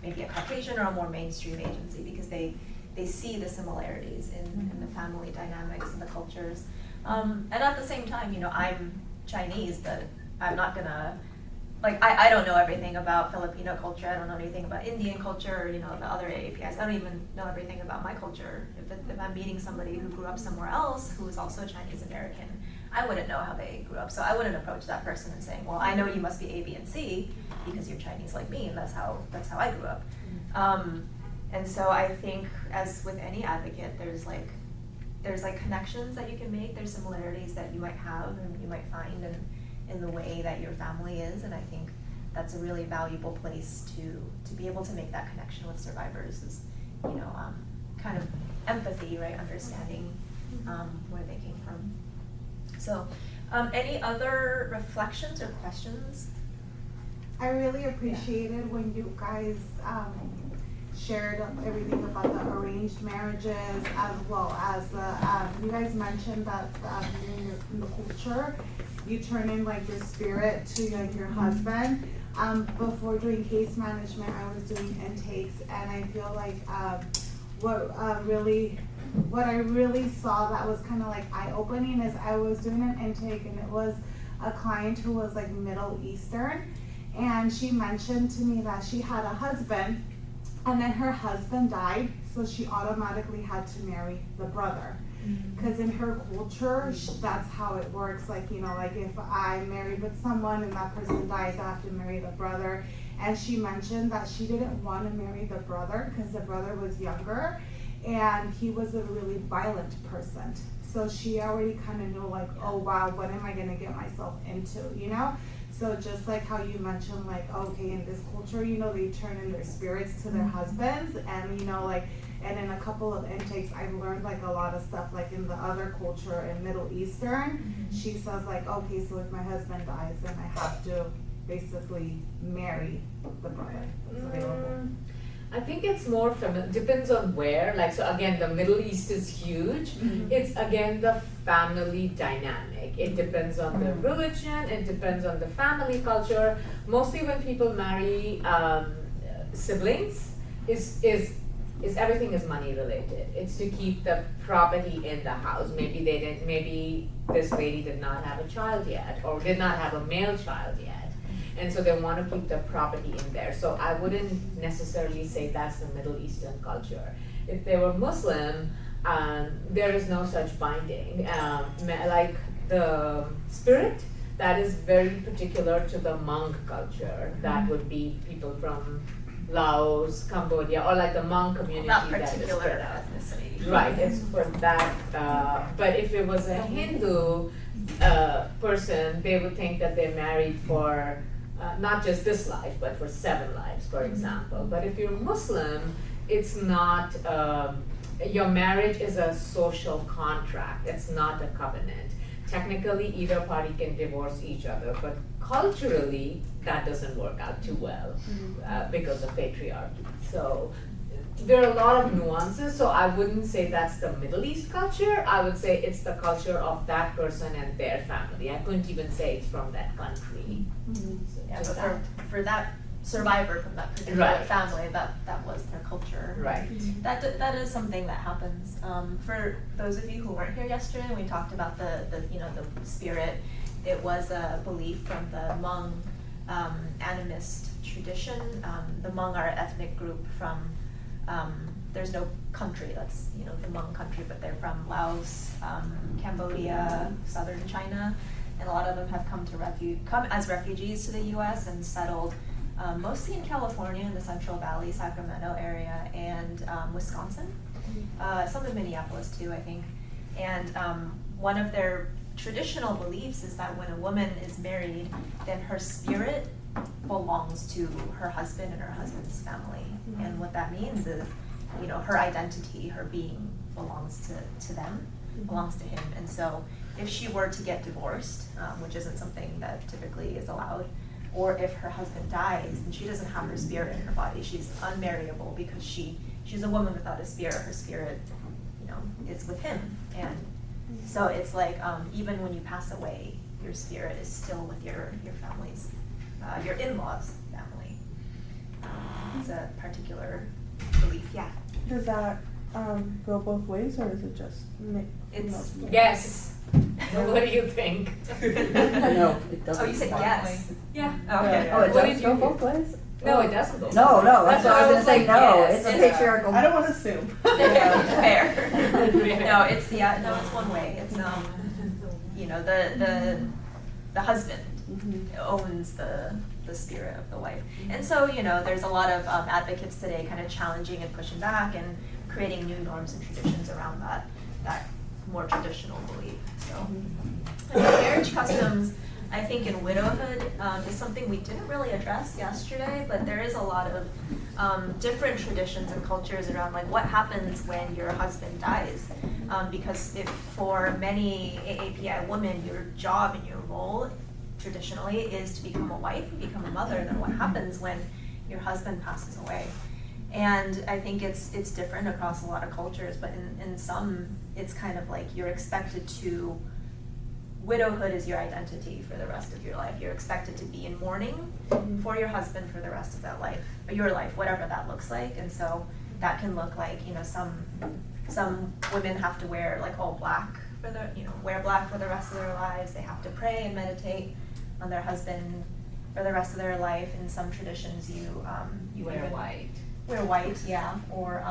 maybe a Caucasian or a more mainstream agency, because they see the similarities in the family dynamics and the cultures. And at the same time, I'm Chinese, but I'm not gonna, I don't know everything about Filipino culture. I don't know anything about Indian culture, or, the other AAPIs. I don't even know everything about my culture. If I'm meeting somebody who grew up somewhere else who is also Chinese American, I wouldn't know how they grew up. So I wouldn't approach that person and saying, well, I know you must be A, B, and C because you're Chinese like me, and that's how I grew up. And so I think, as with any advocate, there's connections that you can make. There's similarities that you might have and you might find in the way that your family is, and I think that's a really valuable place to be able to make that connection with survivors, is kind of empathy, right? Understanding where they came from. So, any other reflections or questions? I really appreciated when you guys shared everything about the arranged marriages, as well as you guys mentioned that in the culture, you turn in your spirit to your husband. Before doing case management, I was doing intakes, and I feel like what I really saw that was kind of eye-opening is I was doing an intake, and it was a client who was Middle Eastern, and she mentioned to me that she had a husband, and then her husband died, so she automatically had to marry the brother. Because in her culture, that's how it works. If I'm married with someone and that person dies, I have to marry the brother. And she mentioned that she didn't want to marry the brother because the brother was younger and he was a really violent person. So she already kind of knew oh wow, what am I going to get myself into, So just how you mentioned, okay, in this culture, they turn in their spirits to their husbands, and and in a couple of intakes, I've learned a lot of stuff in the other culture in Middle Eastern. She says okay, so if my husband dies, then I have to basically marry the brother that's available. I think it's more depends on where. So again, the Middle East is huge. It's again the family dynamic. It depends on the religion. It depends on the family culture. Mostly when people marry siblings, is everything is money related. It's to keep the property in the house. Maybe this lady did not have a child yet, or did not have a male child yet. And so they want to keep the property in there. So I wouldn't necessarily say that's the Middle Eastern culture. If they were Muslim, there is no such binding. The spirit, that is very particular to the Hmong culture. That would be people from Laos, Cambodia, or the Hmong community. Not that is particular spread out. ethnicity. Right, it's for that. But if it was a Hindu person, they would think that they're married for not just this life, but for 7 lives, for example. But if you're Muslim, it's not, your marriage is a social contract, it's not a covenant. Technically, either party can divorce each other, but culturally, that doesn't work out too well because of patriarchy. So there are a lot of nuances, so I wouldn't say that's the Middle East culture. I would say it's the culture of that person and their family. I couldn't even say it's from that country. So Yeah, just but for that survivor from that particular family, that was their culture. Right. That is something that happens. For those of you who weren't here yesterday, we talked about the spirit. It was a belief from the Hmong animist tradition. The Hmong are an ethnic group from. There's no country that's the Hmong country, but they're from Laos, Cambodia, southern China, and a lot of them have come as refugees to the U.S. and settled mostly in California, in the Central Valley, Sacramento area, and Wisconsin, some in Minneapolis too, I think. And one of their traditional beliefs is that when a woman is married, then her spirit belongs to her husband and her husband's family. And what that means is, her identity, her being belongs to them, belongs to him. And so if she were to get divorced, which isn't something that typically is allowed, or if her husband dies, then she doesn't have her spirit in her body. She's unmarriable because she's a woman without a spirit. Her spirit, you know, is with him. And so it's like, even when you pass away, your spirit is still with your family's, your in-laws' family. It's a particular belief, yeah. Does that go both ways, or is it just It's, Yes. What do you think? No, it doesn't. oh, you said yes. Yeah. Okay. Oh, it What does did go you- both ways? No, it doesn't go. No, no, that's what I was gonna say, no, Yes. it's a patriarchal. I don't want to assume. Fair. No, it's, yeah, no, it's one way. It's, you know, the husband owns the spirit of the wife. And so, you know, there's a lot of advocates today kind of challenging and pushing back and creating new norms and traditions around that more traditional belief. So, and the marriage customs, I think in widowhood is something we didn't really address yesterday, but there is a lot of different traditions and cultures around like what happens when your husband dies. Because if for many AAPI women, your job and your role traditionally is to become a wife and become a mother, then what happens when your husband passes away? And I think it's different across a lot of cultures, but in some, it's kind of like you're expected to, widowhood is your identity for the rest of your life. You're expected to be in mourning for your husband for the rest of that life, or your life, whatever that looks like. And so that can look like, you know, some women have to wear like all black for their, you know, wear black for the rest of their lives. They have to pray and meditate on their husband for the rest of their life. In some traditions, you Wear even white. wear white, yeah, or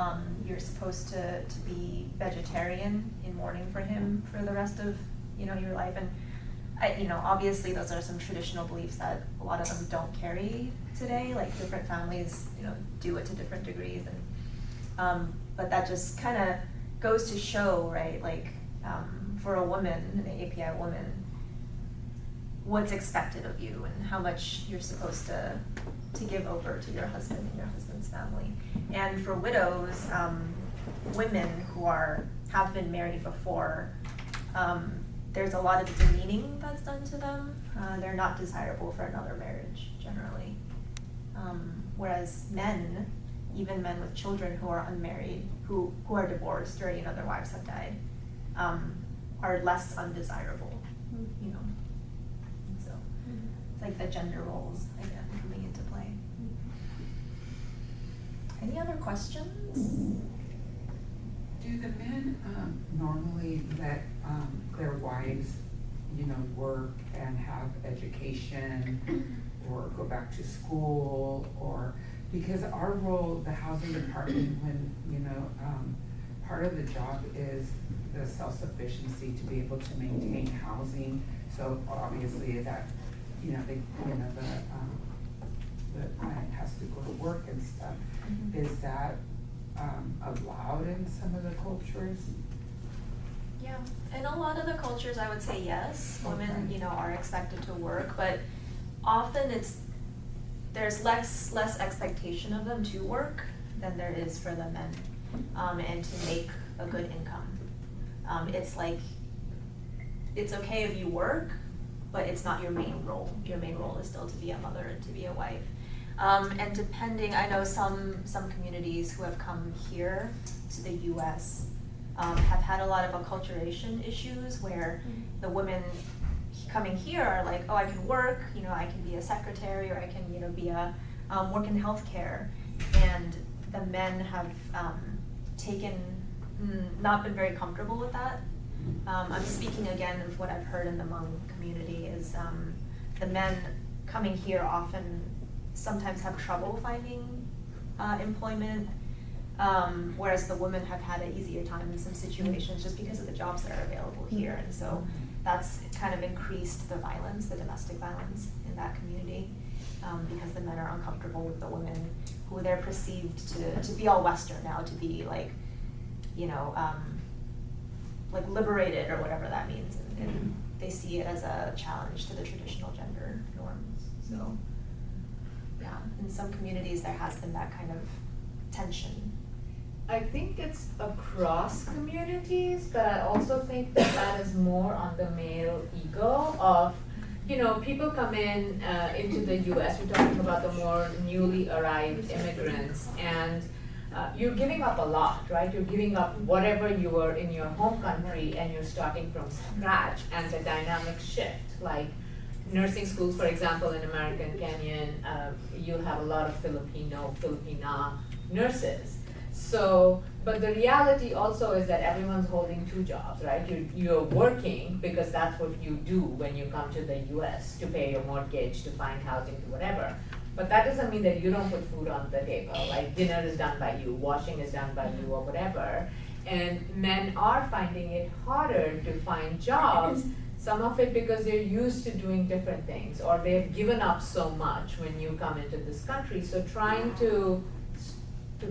you're supposed to be vegetarian in mourning for him for the rest of, you know, your life. And you know, obviously those are some traditional beliefs that a lot of them don't carry today. Like different families, you know, do it to different degrees, and but that just kind of goes to show, right? Like for a woman, an API woman, what's expected of you and how much you're supposed to give over to your husband and your husband's family. And for widows, women who have been married before, there's a lot of demeaning that's done to them. They're not desirable for another marriage generally. Whereas men, even men with children who are unmarried, who are divorced or, you know, their wives have died, are less undesirable, you know. And so it's like the gender roles again coming into play. Any other questions? Do the men normally let their wives, you know, work and have education or go back to school, or because our role, the housing department, when, you know, part of the job is the self-sufficiency to be able to maintain housing. So obviously that, you know, the client has to go to work and stuff. Is that allowed in some of the cultures? Yeah, in a lot of the cultures, I would say yes. Women, you know, are expected to work, but often there's less expectation of them to work than there is for the men, and to make a good income. It's like, it's okay if you work, but it's not your main role. Your main role is still to be a mother and to be a wife. And depending, I know some communities who have come here to the US have had a lot of acculturation issues where the women coming here are like, oh, I can work, you know, I can be a secretary, or I can, you know, be work in healthcare. And the men have not been very comfortable with that. I'm speaking again of what I've heard in the Hmong community is the men coming here often sometimes have trouble finding employment, whereas the women have had an easier time in some situations just because of the jobs that are available here. And so that's kind of increased the violence, the domestic violence in that community, because the men are uncomfortable with the women who they're perceived to be all Western now, to be like, you know, like liberated or whatever that means. And they see it as a challenge to the traditional gender norms. So yeah, in some communities there has been that kind of tension. I think it's across communities, but I also think that is more on the male ego of people come in into the US, we're talking about the more newly arrived immigrants, and you're giving up a lot, right? You're giving up whatever you were in your home country and you're starting from scratch, and the dynamic shift. Like nursing schools, for example, in American Canyon, you'll have a lot of Filipina nurses. So, but the reality also is that everyone's holding two jobs, right? You're working because that's what you do when you come to the US to pay your mortgage, to find housing, to whatever. But that doesn't mean that you don't put food on the table. Like dinner is done by you, washing is done by you, or whatever. And men are finding it harder to find jobs, some of it because they're used to doing different things, or they've given up so much when you come into this country. So trying to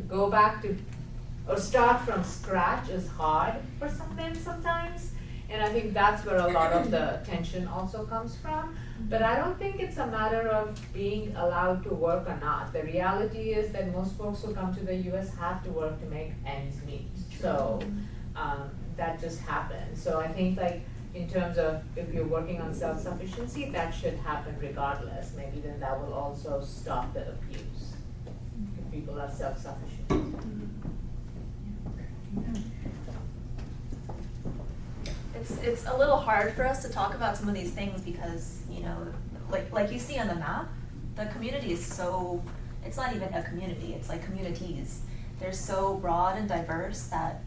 go back to, or start from scratch is hard for some men sometimes. And I think that's where a lot of the tension also comes from. But I don't think it's a matter of being allowed to work or not. The reality is that most folks who come to the US have to work to make ends meet. So that just happens. So I think like in terms of if you're working on self-sufficiency, that should happen regardless. Maybe then that will also stop the abuse if people are self-sufficient. It's a little hard for us to talk about some of these things because, like you see on the map, the community is so, it's not even a community, it's like communities. They're so broad and diverse that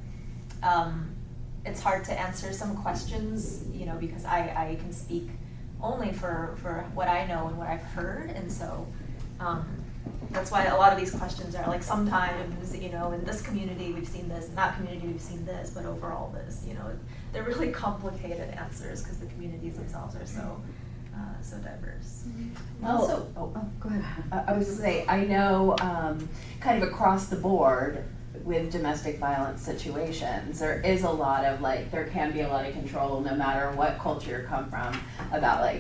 it's hard to answer some questions, because I can speak only for what I know and what I've heard, and so that's why a lot of these questions are like sometimes, in this community we've seen this, in that community we've seen this, but overall this, they're really complicated answers because the communities themselves are so diverse. Also, Go ahead. I was gonna say, I know kind of across the board with domestic violence situations, there is a lot of there can be a lot of control no matter what culture you come from about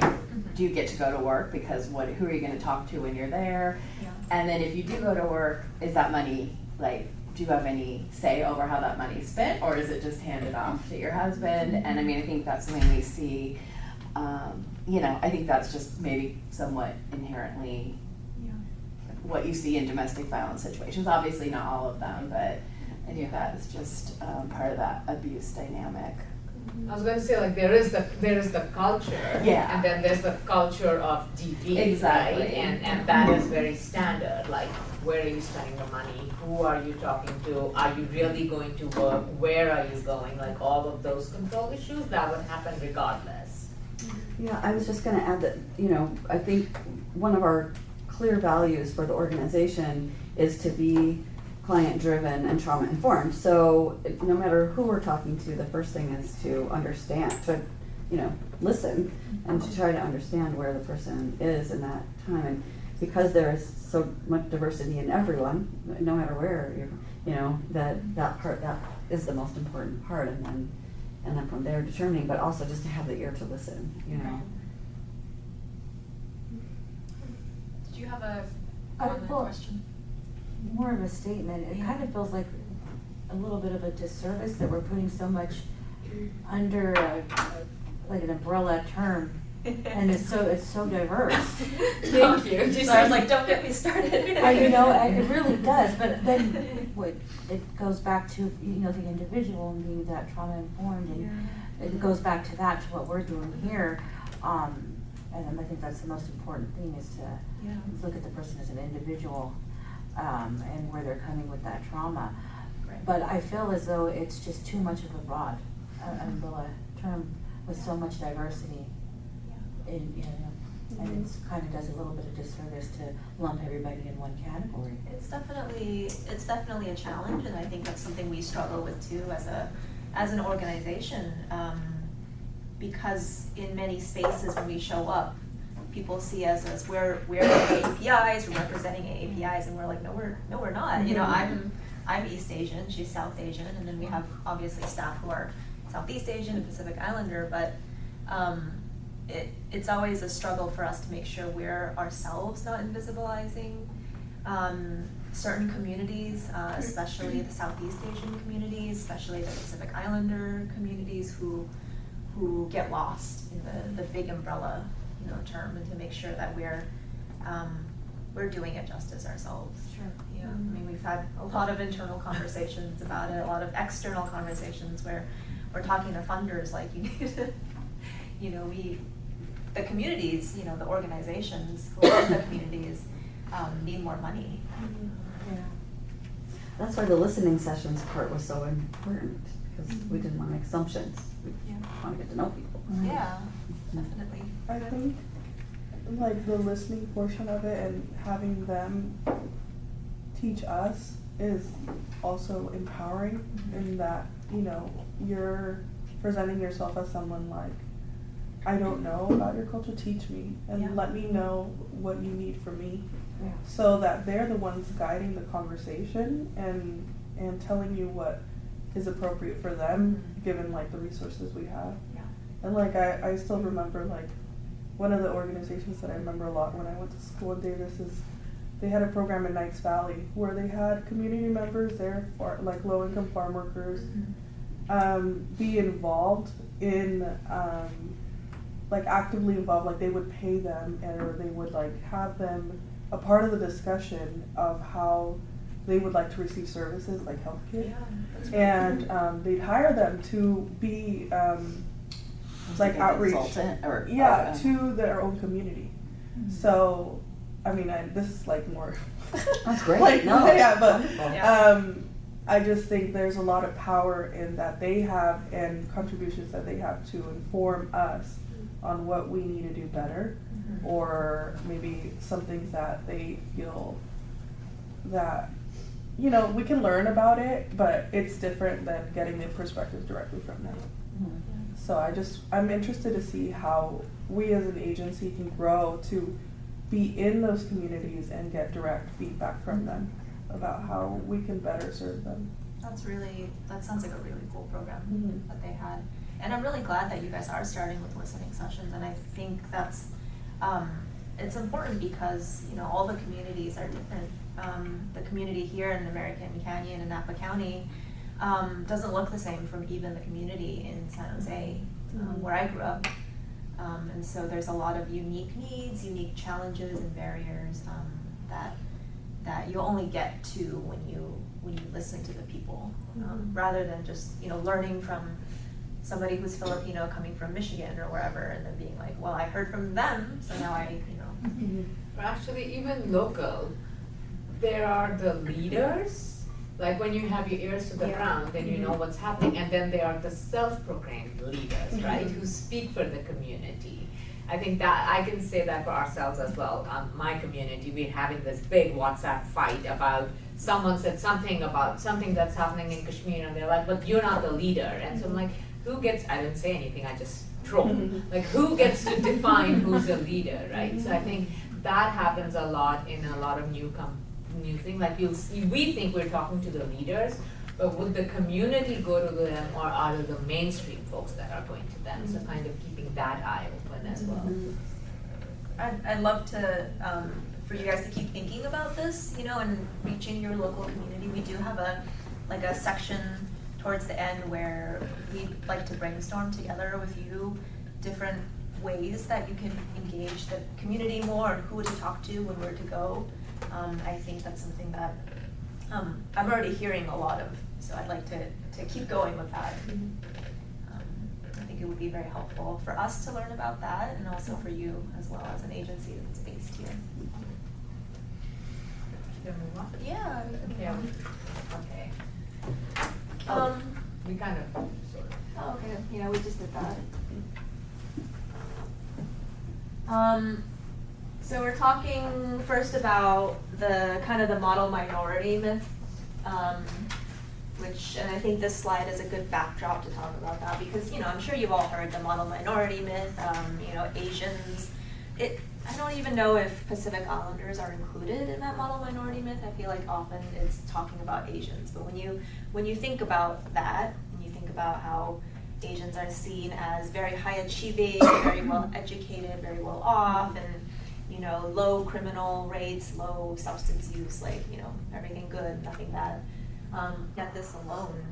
do you get to go to work because who are you going to talk to when you're there? Yeah. And then if you do go to work, is that money do you have any say over how that money's spent, or is it just handed off to your husband? And I mean, I think that's something we see. I think that's just maybe somewhat inherently what you see in domestic violence situations. Obviously not all of them, but I think that is just part of that abuse dynamic. I was going to say there is the culture, Yeah. and then there's the culture of DV, Exactly. right? And that is very standard. Like, where are you spending the money? Who are you talking to? Are you really going to work? Where are you going? Like all of those control issues that would happen regardless. Yeah, I was just going to add that I think one of our clear values for the organization is to be client-driven and trauma-informed. So no matter who we're talking to, the first thing is to understand, to listen, and to try to understand where the person is in that time. And because there is so much diversity in everyone, no matter where you're, that part, that is the most important part. And then from there determining, but also just to have the ear to listen. Did you have a well, question? More of a statement. It kind of feels like a little bit of a disservice that we're putting so much under an umbrella term, and it's so diverse. Thank you. So I was like, don't get me started. It really does. But then it goes back to the individual and being that trauma informed, and it goes back to what we're doing here. And I think that's the most important thing is to look at the person as an individual. And where they're coming with that trauma. Right. But I feel as though it's just too much of a broad umbrella term with so much diversity. Yeah. And it kind of does a little bit of disservice to lump everybody in one category. It's definitely a challenge, and I think that's something we struggle with too as an organization, because in many spaces when we show up, people see us as we're AAPIs, we're representing AAPIs, and we're like, no, we're not. I'm East Asian, she's South Asian, and then we have obviously staff who are Southeast Asian and Pacific Islander, but it's always a struggle for us to make sure we're ourselves not invisibilizing certain communities, especially the Southeast Asian communities, especially the Pacific Islander communities who get lost in the big umbrella term, and to make sure that we're doing it justice ourselves. Sure. Yeah, I mean, we've had a lot of internal conversations about it, a lot of external conversations where we're talking to funders like, you need to, the communities, the organizations who are in the communities need more money. Yeah. That's why the listening sessions part was so important, because we didn't want to make assumptions. We want to get to know people. Yeah, definitely. I think like the listening portion of it and having them teach us is also empowering in that, you're presenting yourself as someone like, I don't know about your culture, teach me and let me know what you need from me. Yeah. So that they're the ones guiding the conversation and telling you what is appropriate for them, given like the resources we have. Yeah. And like I still remember like one of the organizations that I remember a lot when I went to school in Davis is they had a program in Knights Valley where they had community members there, for like low-income farm workers, be involved in like actively involved, like they would pay them or they would like have them a part of the discussion of how they would like to receive services like healthcare. And they'd hire them to be like outreach Consultant or to their own community. So I mean, this is like more That's great. like No, yeah, but wonderful. I just think there's a lot of power in that they have and contributions that they have to inform us on what we need to do better, or maybe some things that they feel that we can learn about it, but it's different than getting the perspective directly from them. So I'm interested to see how we as an agency can grow to be in those communities and get direct feedback from them about how we can better serve them. That sounds like a really cool program that they had. And I'm really glad that you guys are starting with listening sessions, and I think that's, it's important because, all the communities are different. The community here in American Canyon and Napa County doesn't look the same from even the community in San Jose, where I grew up. And so there's a lot of unique needs, unique challenges and barriers that you only get to when you listen to the people, rather than just learning from somebody who's Filipino coming from Michigan or wherever, and then being like, well, I heard from them, so now Or actually, even local, there are the leaders. Like when you have your ears to the ground, then you know what's happening, and then there are the self-proclaimed leaders, right, who speak for the community. I think that I can say that for ourselves as well. My community, we're having this big WhatsApp fight about someone said something about something that's happening in Kashmir, and they're like, but you're not the leader. And so I'm like, I didn't say anything, I just troll. Like, who gets to define who's a leader, right? So I think that happens a lot in a lot of new things. Like you'll see, we think we're talking to the leaders, but would the community go to them, or are the mainstream folks that are going to them? So kind of keeping that eye open as well. I'd love to, for you guys to keep thinking about this, and reaching your local community. We do have a section towards the end where we'd like to brainstorm together with you different ways that you can engage the community more, and who to talk to and where to go. I think that's something that I'm already hearing a lot of, so I'd like to keep going with that. I think it would be very helpful for us to learn about that, and also for you as well as an agency that's based here. Can we move on? Yeah. Yeah. Okay. We kind of sort of. Oh, okay. Yeah, we just did that. So we're talking first about the model minority myth, and I think this slide is a good backdrop to talk about that, because I'm sure you've all heard the model minority myth. Asians. I don't even know if Pacific Islanders are included in that model minority myth. I feel like often it's talking about Asians, but when you think about that, and you think about how Asians are seen as very high achieving, very well educated, very well off, and low criminal rates, low substance use, everything good, nothing bad. That this alone,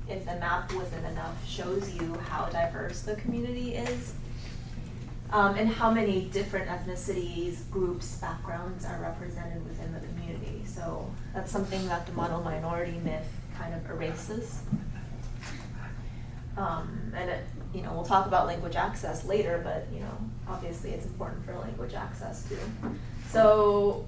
if the map wasn't enough, shows you how diverse the community is. and how many different ethnicities, groups, backgrounds are represented within the community. So that's something that the model minority myth kind of erases. And it, we'll talk about language access later, but obviously it's important for language access too. So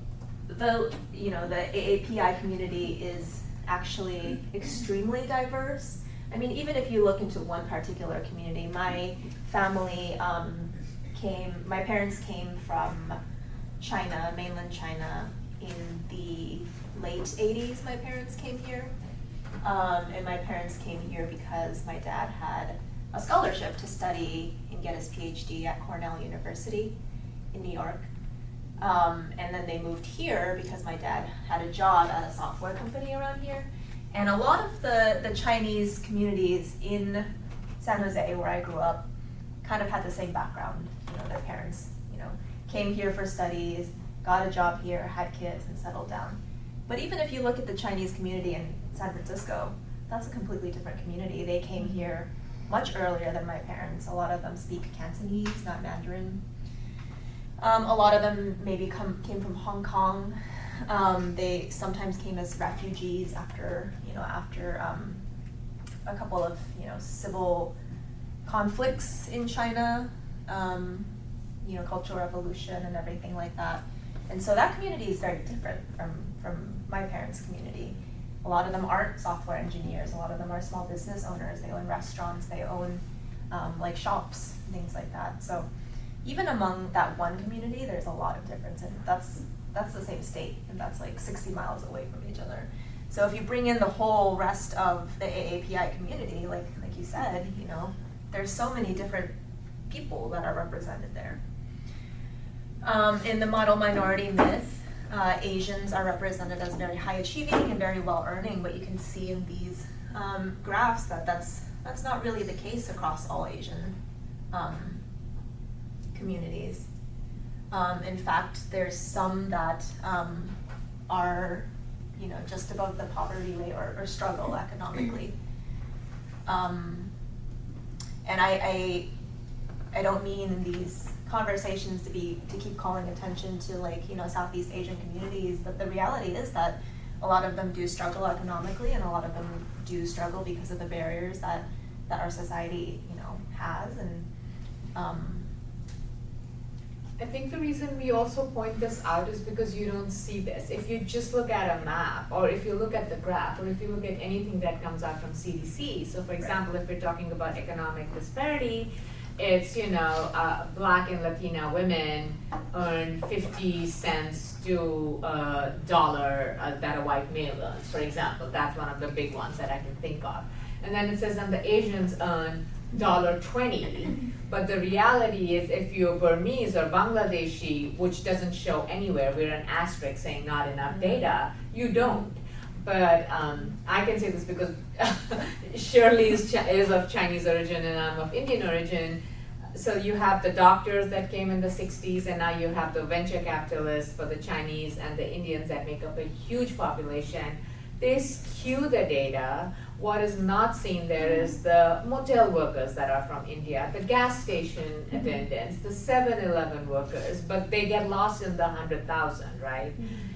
the AAPI community is actually extremely diverse. I mean, even if you look into one particular community, my family my parents came from China, mainland China, in the late 80s. My parents came here. And my parents came here because my dad had a scholarship to study and get his PhD at Cornell University in New York. And then they moved here because my dad had a job at a software company around here. And a lot of the Chinese communities in San Jose, where I grew up, kind of had the same background. Their parents, came here for studies, got a job here, had kids, and settled down. But even if you look at the Chinese community in San Francisco, that's a completely different community. They came here much earlier than my parents. A lot of them speak Cantonese, not Mandarin. A lot of them maybe came from Hong Kong. They sometimes came as refugees after a couple of civil conflicts in China, Cultural Revolution and everything like that. And so that community is very different from my parents' community. A lot of them aren't software engineers. A lot of them are small business owners. They own restaurants. They own shops, things like that. So even among that one community, there's a lot of difference, and that's the same state, and that's like 60 miles away from each other. So if you bring in the whole rest of the AAPI community, like you said, there's so many different people that are represented there. In the model minority myth, Asians are represented as very high achieving and very well earning, but you can see in these graphs that's not really the case across all Asian communities. In fact, there's some that are just above the poverty rate or struggle economically. And I don't mean in these conversations to keep calling attention to Southeast Asian communities, but the reality is that a lot of them do struggle economically, and a lot of them do struggle because of the barriers that our society has. And I think the reason we also point this out is because you don't see this. If you just look at a map, or if you look at the graph, or if you look at anything that comes out from CDC, so for example, if we're talking about economic disparity, it's, Black and Latina women earn 50 cents to a dollar that a white male earns, for example. That's one of the big ones that I can think of. And then it says that the Asians earn $1.20, but the reality is if you're Burmese or Bangladeshi, which doesn't show anywhere, we're an asterisk saying not enough data, you don't. But I can say this because Shirley is of Chinese origin and I'm of Indian origin. So you have the doctors that came in the 60s, and now you have the venture capitalists for the Chinese and the Indians that make up a huge population. They skew the data. What is not seen there is the motel workers that are from India, the gas station attendants, the 7-Eleven workers, but they get lost in the 100,000, right?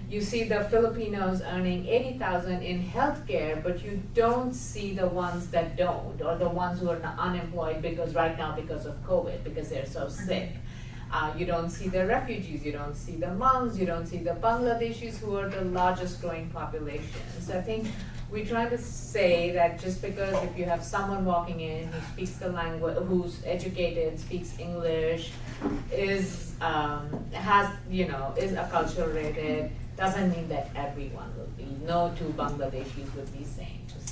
You see the Filipinos earning 80,000 in healthcare, but you don't see the ones that don't, or the ones who are unemployed because of COVID, because they're so sick. You don't see the refugees, you don't see the Hmongs, you don't see the Bangladeshis, who are the largest growing population. So I think we try to say that just because if you have someone walking in who speaks the language, who's educated, speaks English, is acculturated, doesn't mean that everyone will be. No two Bangladeshis would be same. Just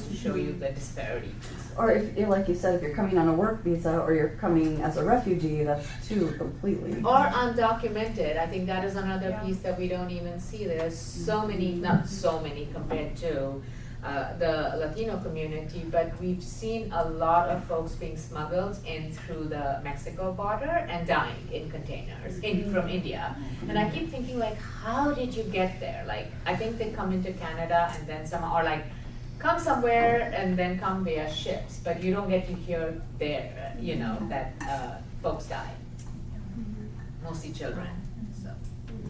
to show you the disparity piece. Or if, like you said, if you're coming on a work visa or you're coming as a refugee, that's two completely. Or undocumented. I think that is another piece that we don't even see. There's so many, not so many compared to the Latino community, but we've seen a lot of folks being smuggled in through the Mexico border and dying in containers from India. And I keep thinking, how did you get there? I think they come into Canada and then somehow, or come somewhere and then come via ships, but you don't get to hear there, that folks die. mostly children, so.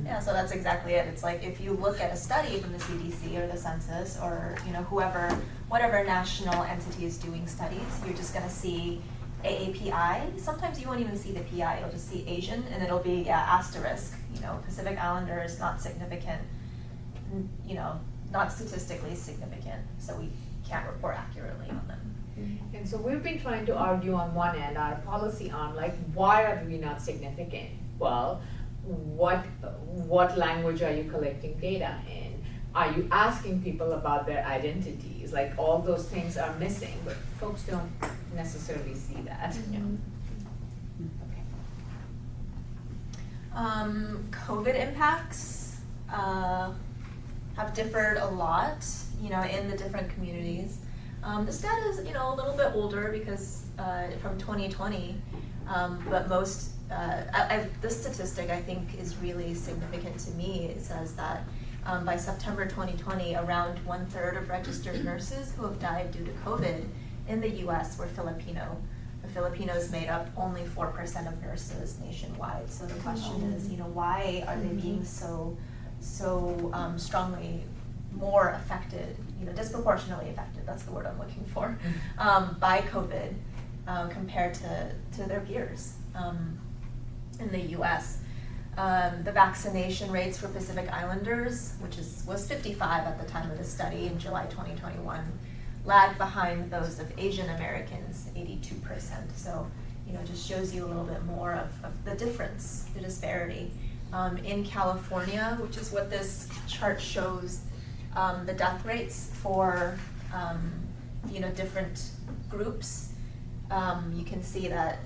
Yeah, so that's exactly it. It's like if you look at a study from the CDC or the census or, you know, whatever national entity is doing studies, you're just gonna see AAPI. Sometimes you won't even see the PI, you'll just see Asian and it'll be asterisk, you know, Pacific Islanders, not significant, you know, not statistically significant, so we can't report accurately on them. And so we've been trying to argue on one end, our policy arm, like, why are we not significant? Well, what language are you collecting data in? Are you asking people about their identities? Like, all those things are missing, but folks don't necessarily see that. COVID impacts have differed a lot, you know, in the different communities. This data is, you know, a little bit older because from 2020, but most, this statistic I think is really significant to me. It says that by September 2020, around 1/3 of registered nurses who have died due to COVID in the US were Filipino. The Filipinos made up only 4% of nurses nationwide. So the question is, you know, why are they being so strongly more affected, you know, disproportionately affected, that's the word I'm looking for, by COVID compared to their peers in the US. The vaccination rates for Pacific Islanders, which was 55 at the time of the study in July 2021, lagged behind those of Asian Americans, 82%. So, you know, just shows you a little bit more of the difference, the disparity. In California, which is what this chart shows, the death rates for, you know, different groups, you can see that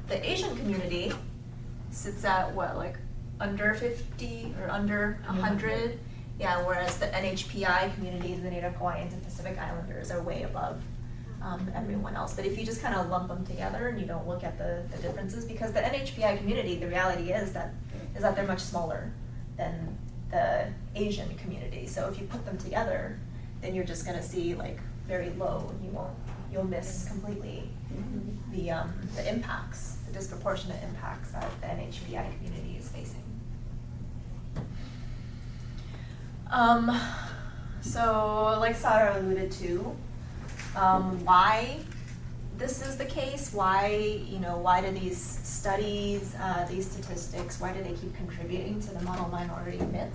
the Asian community sits at what, like under 50 or under 100? Yeah, whereas the NHPI community, the Native Hawaiians and Pacific Islanders, are way above everyone else. But if you just kind of lump them together and you don't look at the differences, because the NHPI community, the reality is that they're much smaller than the Asian community. So if you put them together, then you're just gonna see like very low, and you'll miss completely the impacts, the disproportionate impacts that the NHPI community is facing. So like Sarah alluded to, why this is the case, why do these studies, these statistics, why do they keep contributing to the model minority myth?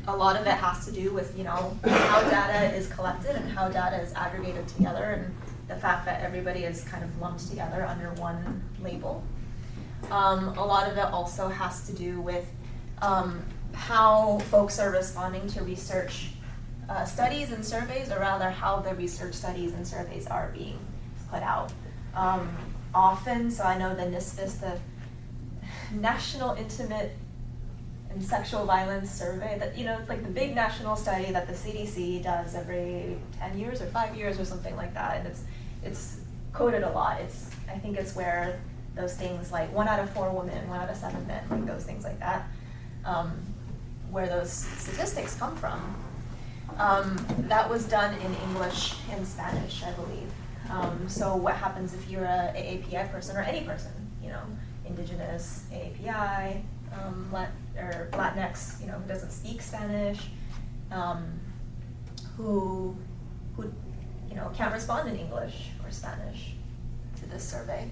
A lot of it has to do with, you know, how data is collected and how data is aggregated together, and the fact that everybody is kind of lumped together under one label. A lot of it also has to do with how folks are responding to research studies and surveys, or rather how the research studies and surveys are being put out. Often, so I know the NISFIS, the National Intimate and Sexual Violence Survey, that, you know, it's like the big national study that the CDC does every 10 years or 5 years or something like that, and it's coded a lot. I think it's where those things like 1 out of 4 women, 1 out of 7 men, like those things like that, where those statistics come from. That was done in English and Spanish, I believe. So what happens if you're a AAPI person, or any person, you know, Indigenous, AAPI, or Latinx, you know, who doesn't speak Spanish, who you know, can't respond in English or Spanish to this survey.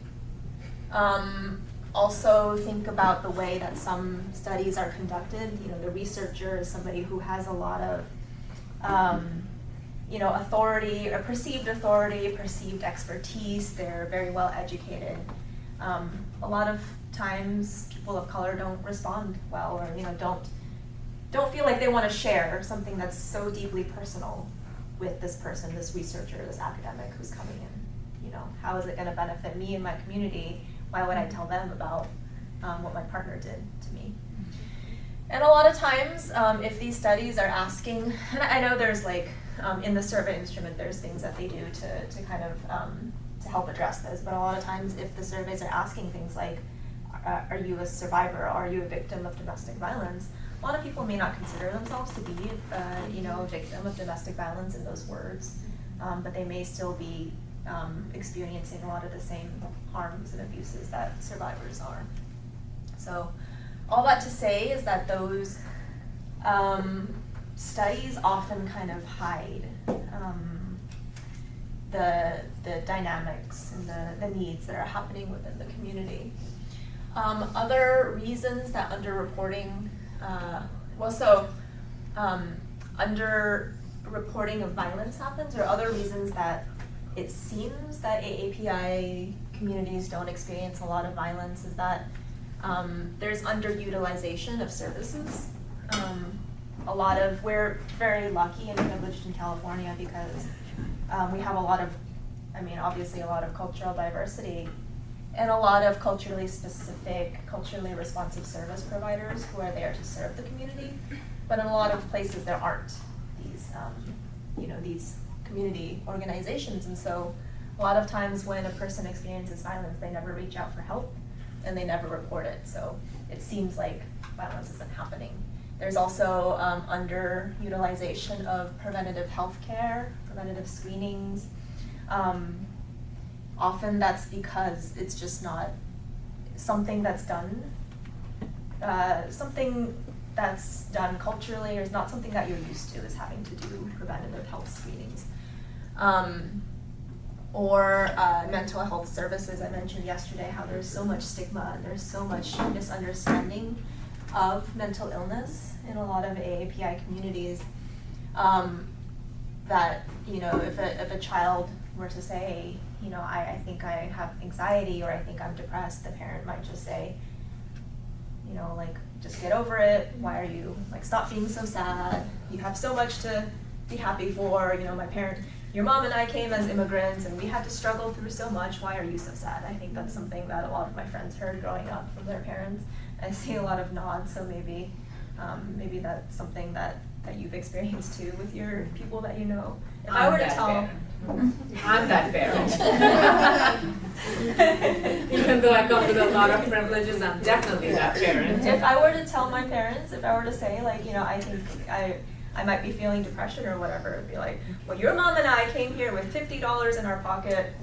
Also think about the way that some studies are conducted. You know, the researcher is somebody who has a lot of you know, authority, or perceived expertise. They're very well educated. A lot of times people of color don't respond well, or, you know, don't feel like they want to share something that's so deeply personal with this person, this researcher, this academic who's coming in. You know, how is it going to benefit me and my community? Why would I tell them about what my partner did to me? And a lot of times, if these studies are asking, and I know there's like, in the survey instrument, there's things that they do to kind of, to help address this, but a lot of times if the surveys are asking things like, are you a survivor, or are you a victim of domestic violence, a lot of people may not consider themselves to be, you know, a victim of domestic violence in those words, but they may still be experiencing a lot of the same harms and abuses that survivors are. So all that to say is that those studies often kind of hide the dynamics and the needs that are happening within the community. Other reasons that underreporting, underreporting of violence happens, or other reasons that it seems that AAPI communities don't experience a lot of violence, is that there's underutilization of services. We're very lucky and privileged in California because we have obviously a lot of cultural diversity and a lot of culturally specific, culturally responsive service providers who are there to serve the community. But in a lot of places there aren't these community organizations, and so a lot of times when a person experiences violence, they never reach out for help and they never report it. So it seems like violence isn't happening. There's also underutilization of preventative health care, preventative screenings. Often that's because it's just not something that's done. Something that's done culturally, or is not something that you're used to, is having to do preventative health screenings. Or mental health services. I mentioned yesterday how there's so much stigma and there's so much misunderstanding of mental illness in a lot of AAPI communities, that if a child were to say, I think I have anxiety, or I think I'm depressed, the parent might just say, just get over it. Why are you, stop being so sad. You have so much to be happy for. Your mom and I came as immigrants and we had to struggle through so much. Why are you so sad? I think that's something that a lot of my friends heard growing up from their parents. I see a lot of nods, so maybe that's something that you've experienced too with your people that you know. If I were to tell, I'm that parent. Even though I come with a lot of privileges, I'm definitely that parent. If I were to tell my parents, if I were to say I think I might be feeling depression or whatever, it'd be like, well, your mom and I came here with $50 in our pocket,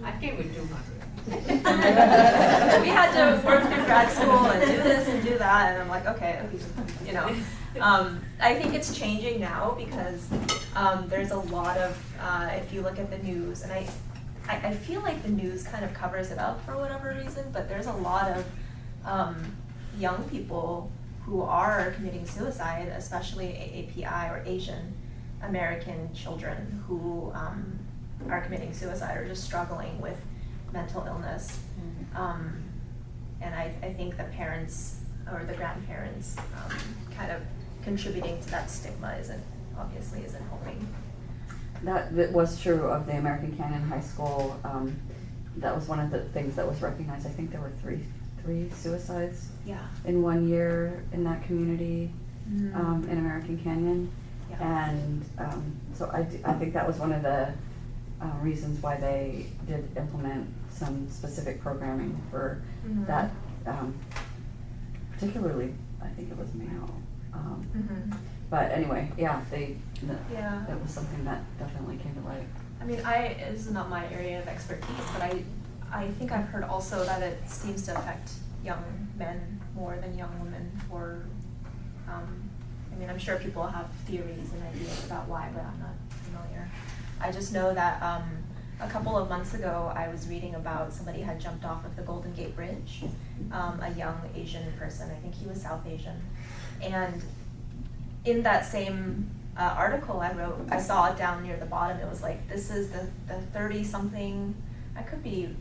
I came with 200. We had to work through grad school and do this and do that, and I'm like, okay, I think it's changing now because there's a lot of, if you look at the news, and I feel like the news kind of covers it up for whatever reason, but there's a lot of young people who are committing suicide, especially AAPI or Asian American children who are committing suicide or just struggling with mental illness. And I think the parents or the grandparents kind of contributing to that stigma isn't helping. That was true of the American Canyon High School. That was one of the things that was recognized. I think there were three suicides in 1 year in that community in American Canyon. Yeah. And so I think that was one of the reasons why they did implement some specific programming for that, particularly, I think it was male. But anyway, that was something that definitely came to light. I mean, this is not my area of expertise, but I think I've heard also that it seems to affect young men more than young women for, I'm sure people have theories and ideas about why, but I'm not familiar. I just know that a couple of months ago, I was reading about somebody had jumped off of the Golden Gate Bridge, a young Asian person, I think he was South Asian. And in that same article I wrote, I saw it down near the bottom, it was like, this is the 30-something, I could be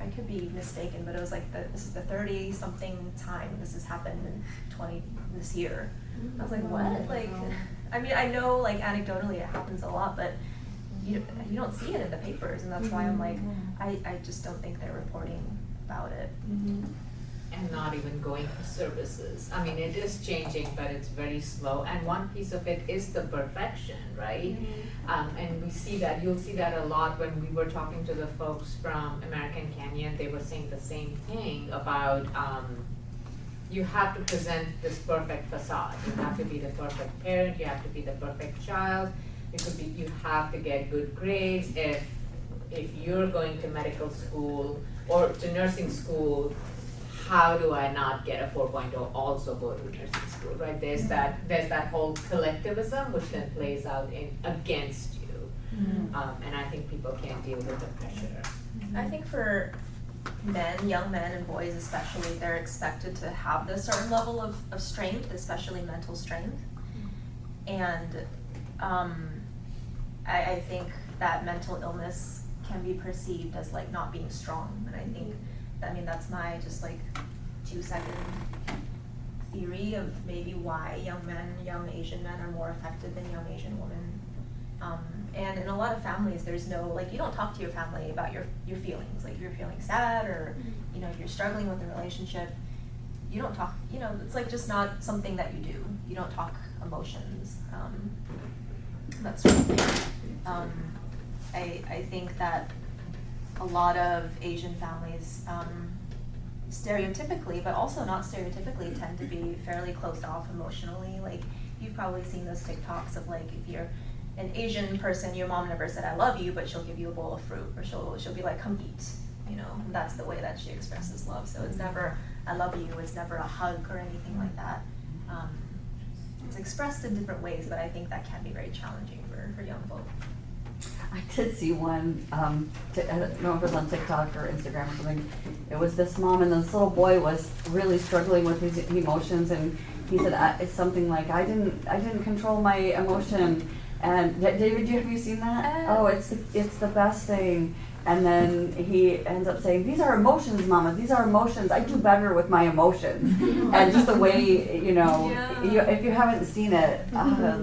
mistaken, but it was like, this is the 30-something time this has happened in this year. I was like, what? Like, I know anecdotally it happens a lot, but you don't see it in the papers, and that's why I'm like, I just don't think they're reporting about it. And not even going for services. It is changing, but it's very slow. And one piece of it is the perfection, right? And we see that, you'll see that a lot when we were talking to the folks from American Canyon. They were saying the same thing about you have to present this perfect facade. You have to be the perfect parent, you have to be the perfect child. You have to get good grades. If you're going to medical school or to nursing school, how do I not get a 4.0 also go to nursing school, right? There's that whole collectivism which then plays out against you. And I think people can't deal with the pressure. I think for men, young men and boys especially, they're expected to have this certain level of strength, especially mental strength. And I think that mental illness can be perceived as like not being strong. And I think, that's my just like 2-second theory of maybe why young Asian men are more affected than young Asian women. And in a lot of families, there's no, like, you don't talk to your family about your feelings. Like, if you're feeling sad or, if you're struggling with a relationship, you don't talk, it's like just not something that you do. You don't talk emotions. That sort of thing. I think that a lot of Asian families, stereotypically, but also not stereotypically, tend to be fairly closed off emotionally. Like, you've probably seen those TikToks of like, if you're an Asian person, your mom never said I love you, but she'll give you a bowl of fruit, or she'll be like, come eat. That's the way that she expresses love. So it's never I love you, it's never a hug or anything like that. It's expressed in different ways, but I think that can be very challenging for young folk. I did see one, I don't know if it was on TikTok or Instagram or something. It was this mom and this little boy was really struggling with his emotions, and he said it's something like, I didn't control my emotion. And David, have you seen that? Oh, it's the best thing. And then he ends up saying, these are emotions, Mama, these are emotions. I do better with my emotions. And just the way, if you haven't seen it,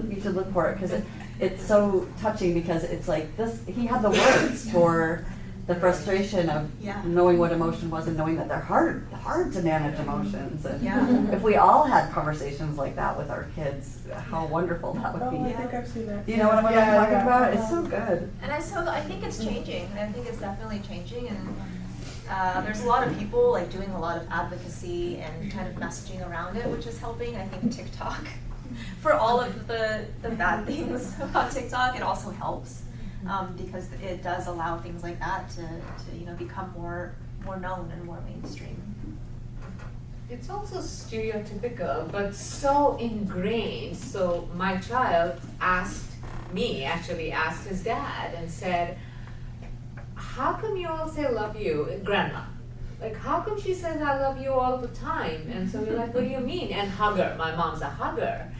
you should look for it, because it's so touching, because it's like this, he had the words for the frustration of knowing what emotion was and knowing that they're hard to manage emotions. And if we all had conversations like that with our kids, how wonderful that would be. I think I've seen that. You know what I'm talking about? It's so good. And I think it's changing. I think it's definitely changing. And there's a lot of people like doing a lot of advocacy and kind of messaging around it, which is helping. I think TikTok, for all of the bad things about TikTok, it also helps. Because it does allow things like that to become more known and more mainstream. It's also stereotypical, but so ingrained. So my child asked his dad and said, how come you all say love you, Grandma? Like, how come she says I love you all the time? And so we're like, what do you mean? And hugger, my mom's a hugger.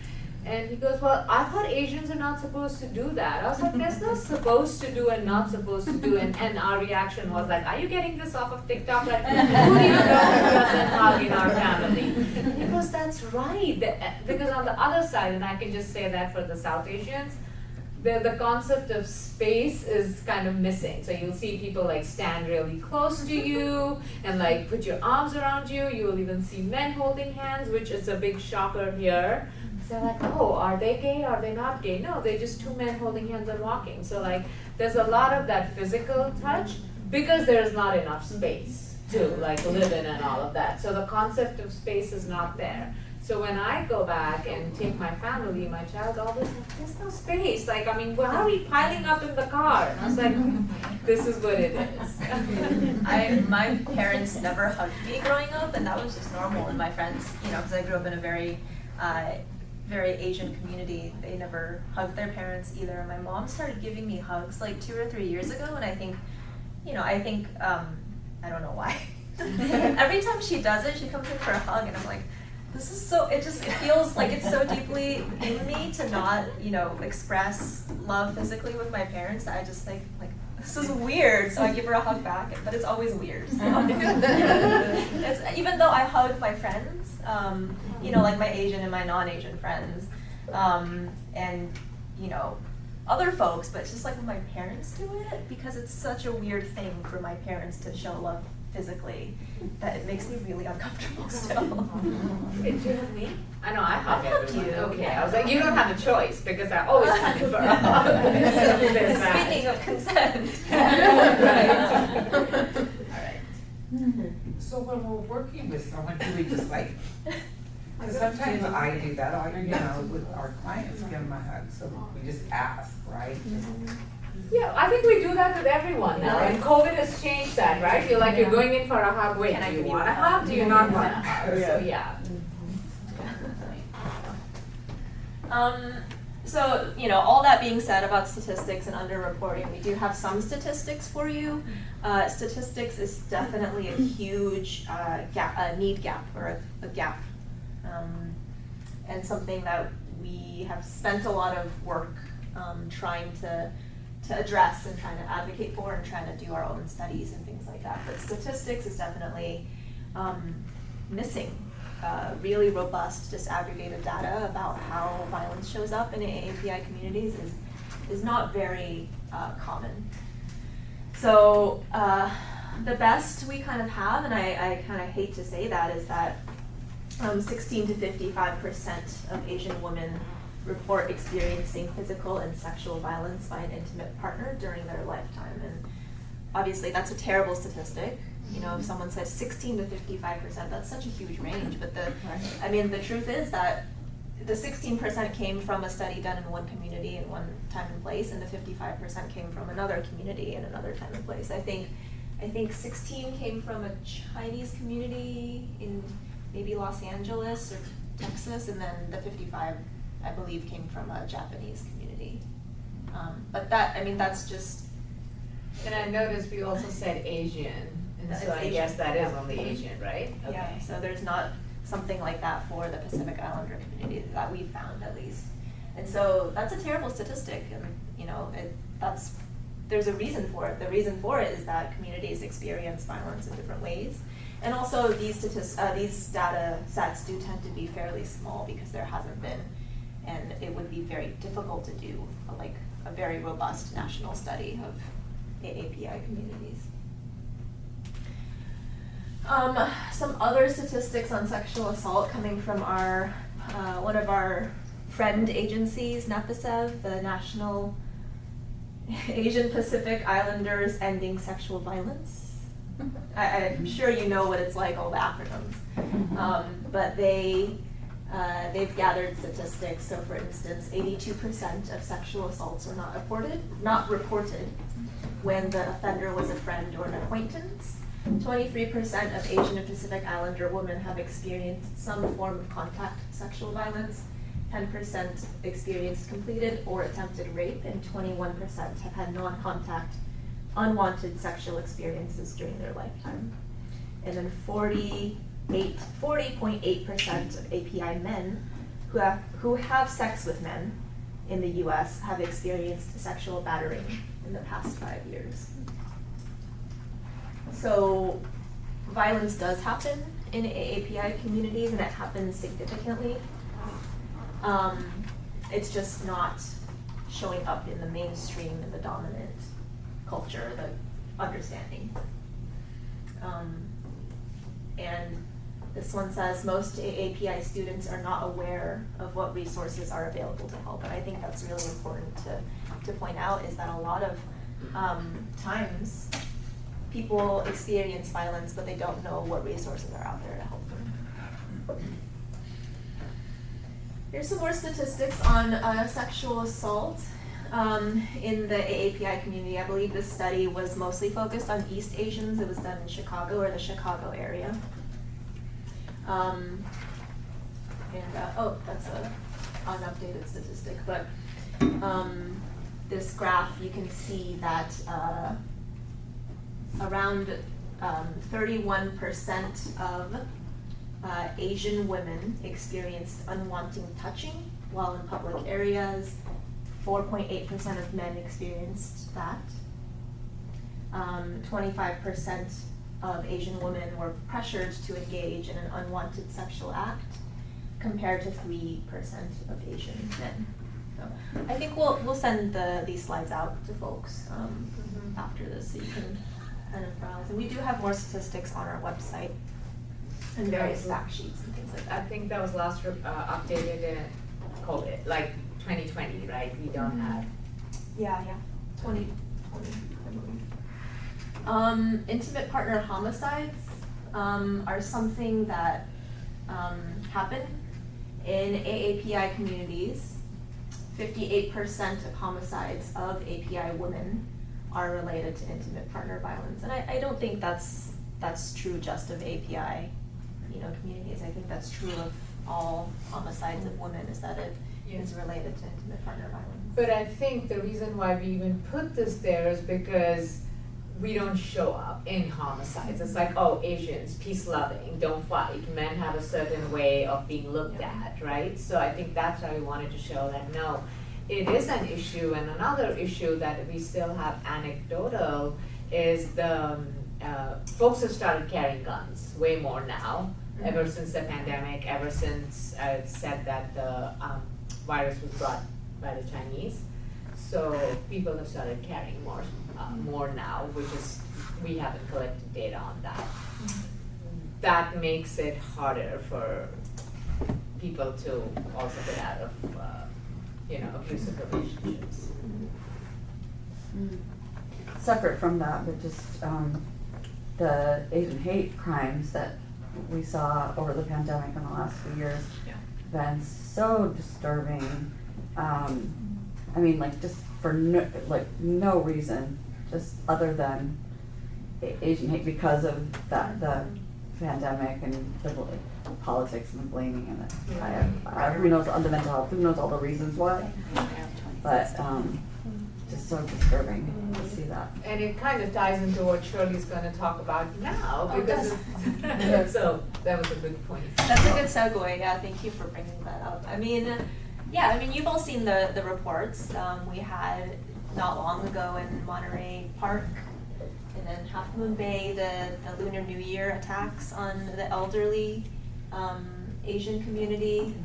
And he goes, well, I thought Asians are not supposed to do that. I was like, there's no supposed to do and not supposed to do. And our reaction was like, are you getting this off of TikTok? Like, who do you know who doesn't hug in our family? And he goes, that's right. Because on the other side, and I can just say that for the South Asians, the concept of space is kind of missing. So you'll see people like stand really close to you and like put your arms around you. You will even see men holding hands, which is a big shocker here. They're like, oh, are they gay? Are they not gay? No, they're just two men holding hands and walking. So like, there's a lot of that physical touch because there's not enough space to like live in and all of that. So the concept of space is not there. So when I go back and take my family, my child always like, there's no space. Like, I mean, why are we piling up in the car? And I was like, this is what it is. My parents never hugged me growing up, and that was just normal. And my friends, because I grew up in a very Asian community, they never hugged their parents either. And my mom started giving me hugs like 2 or 3 years ago, and I think, I don't know why. Every time she does it, she comes in for a hug, and I'm like, this is so, it feels like it's so deeply in me to not, express love physically with my parents that I just think, like, this is weird, so I give her a hug back, but it's always weird. So. Even though I hug my friends, like my Asian and my non-Asian friends, and, other folks, but it's just like when my parents do it, because it's such a weird thing for my parents to show love physically, that it makes me really uncomfortable still. Do you hug me? I know, I hug hugged everyone. you. Okay, I was like, you don't have a choice, because I always come in for a hug. Speaking of consent. Alright. So when we're working with someone, do we just like, because sometimes I do that, with our clients, give them a hug, so we just ask, right? Yeah, I think we do that with everyone now, and COVID has changed that, right? You're like, you're going in for a hug, wait, Can I do you give you want a a hug, do you not want a Yeah. hug? So, yeah. So, all that being said about statistics and underreporting, we do have some statistics for you. Statistics is definitely a huge need gap, or a gap, and something that we have spent a lot of work trying to address and trying to advocate for and trying to do our own studies and things like that. But statistics is definitely missing really robust disaggregated data about how violence shows up in AAPI communities is not very common. So the best we kind of have, and I kind of hate to say that, is that 16 to 55% of Asian women report experiencing physical and sexual violence by an intimate partner during their lifetime. And obviously that's a terrible statistic. If someone says 16 to 55%, that's such a huge range. But the truth is that the 16% came from a study done in one community in one time and place, and the 55% came from another community in another time and place. I think 16 came from a Chinese community in maybe Los Angeles or Texas, and then the 55, I believe, came from a Japanese community. But that's just. And I noticed we also said Asian, and so I guess that is only Asian, right? Okay. Yeah, so there's not something like that for the Pacific Islander community that we've found, at least. And so that's a terrible statistic, and there's a reason for it. The reason for it is that communities experience violence in different ways. And also these data sets do tend to be fairly small because there hasn't been, and it would be very difficult to do a very robust national study of AAPI communities. Some other statistics on sexual assault coming from our one of our friend agencies, NAPASEV, the National Asian Pacific Islanders Ending Sexual Violence. I'm sure you know what it's like, all the acronyms. But they've gathered statistics. So for instance, 82% of sexual assaults are not reported when the offender was a friend or an acquaintance. 23% of Asian and Pacific Islander women have experienced some form of contact sexual violence. 10% experienced completed or attempted rape, and 21% have had non-contact, unwanted sexual experiences during their lifetime. And then 40.8% of API men who have sex with men in the US have experienced sexual battering in the past 5 years. So violence does happen in AAPI communities, and it happens significantly. It's just not showing up in the mainstream and the dominant culture, the understanding. And this one says most AAPI students are not aware of what resources are available to help. And I think that's really important to point out, is that a lot of times people experience violence, but they don't know what resources are out there to help them. Here's some more statistics on sexual assault in the AAPI community. I believe this study was mostly focused on East Asians. It was done in Chicago, or the Chicago area. That's an unupdated statistic, but this graph, you can see that around 31% of Asian women experienced unwanted touching while in public areas. 4.8% of men experienced that. 25% of Asian women were pressured to engage in an unwanted sexual act, compared to 3% of Asian men. So I think we'll send these slides out to folks after this, so you can kind of browse. And we do have more statistics on our website and various fact sheets and things like that. I think that was last updated in COVID, like 2020, right? We don't have. Yeah, 2020, I believe. Intimate partner homicides are something that happen in AAPI communities. 58% of homicides of API women are related to intimate partner violence. And I don't think that's true just of API, communities. I think that's true of all homicides of women, is that it is related to intimate partner violence. But I think the reason why we even put this there is because we don't show up in homicides. It's like, oh, Asians, peace loving, don't fight. Men have a certain way of being looked at, right? So I think that's why we wanted to show that no, it is an issue. And another issue that we still have anecdotal is the folks have started carrying guns way more now, ever since the pandemic, ever since it said that the virus was brought by the Chinese. So people have started carrying more now, which is, we haven't collected data on that. That makes it harder for people to also get out of, abusive relationships. Separate from that, but just the Asian hate crimes that we saw over the pandemic in the last few years been so disturbing. Just for no reason, just other than Asian hate because of the pandemic and the politics and the blaming and who knows on the mental health, who knows all the reasons why, but just so disturbing to see that. And it kind of ties into what Shirley's going to talk about now, because so that was a good point. That's a good segue. Yeah, thank you for bringing that up. You've all seen the reports. We had not long ago in Monterey Park and then Half Moon Bay the Lunar New Year attacks on the elderly Asian community.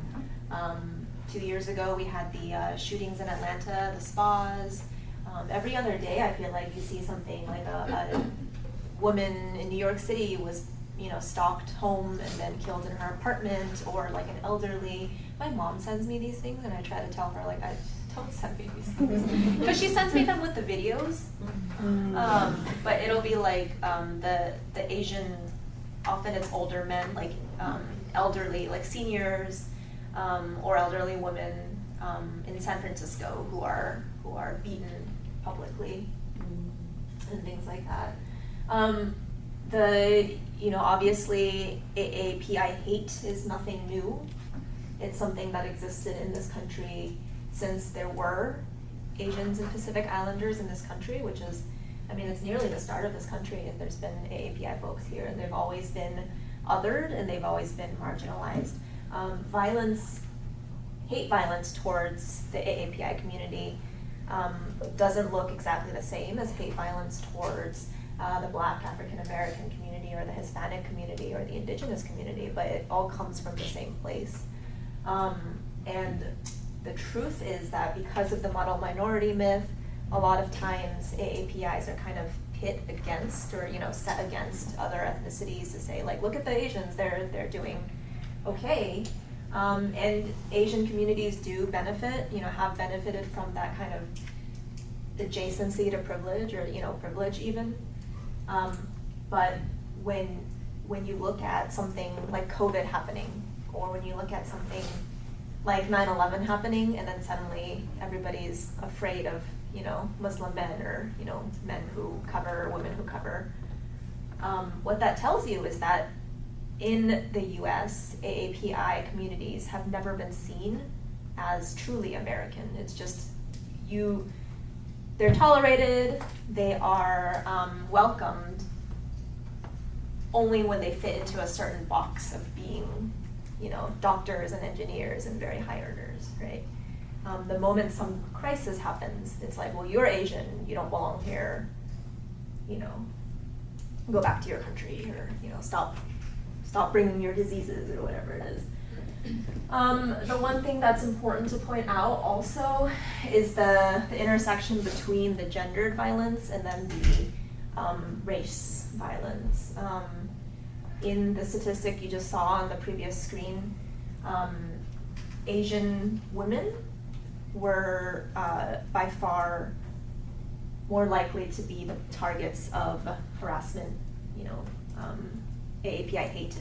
2 years ago we had the shootings in Atlanta, the spas. Every other day I feel like you see something like a woman in New York City was stalked home and then killed in her apartment, or like an elderly. My mom sends me these things and I try to tell her don't send me these things, because she sends me them with the videos. But it'll be like the Asian, often it's older men, like elderly, like seniors, or elderly women in San Francisco who are beaten publicly and things like that. Obviously AAPI hate is nothing new. It's something that existed in this country since there were Asians and Pacific Islanders in this country, which is, it's nearly the start of this country, and there's been AAPI folks here, and they've always been othered, and they've always been marginalized. Hate violence towards the AAPI community doesn't look exactly the same as hate violence towards the Black African American community or the Hispanic community or the Indigenous community, but it all comes from the same place. And the truth is that because of the model minority myth, a lot of times AAPIs are kind of pit against or set against other ethnicities to say, like, look at the Asians, they're doing okay. And Asian communities do benefit, have benefited from that kind of adjacency to privilege, or privilege even. But when you look at something like COVID happening, or when you look at something like 9/11 happening, and then suddenly everybody's afraid of Muslim men, or men who cover, women who cover, what that tells you is that in the US, AAPI communities have never been seen as truly American. It's just they're tolerated, they are welcomed only when they fit into a certain box of being, doctors and engineers and very high earners, right? The moment some crisis happens, it's like, well, you're Asian, you don't belong here, go back to your country, or, stop bringing your diseases, or whatever it is. The one thing that's important to point out also is the intersection between the gendered violence and then the race violence. In the statistic you just saw on the previous screen, Asian women were by far more likely to be the targets of harassment, AAPI hate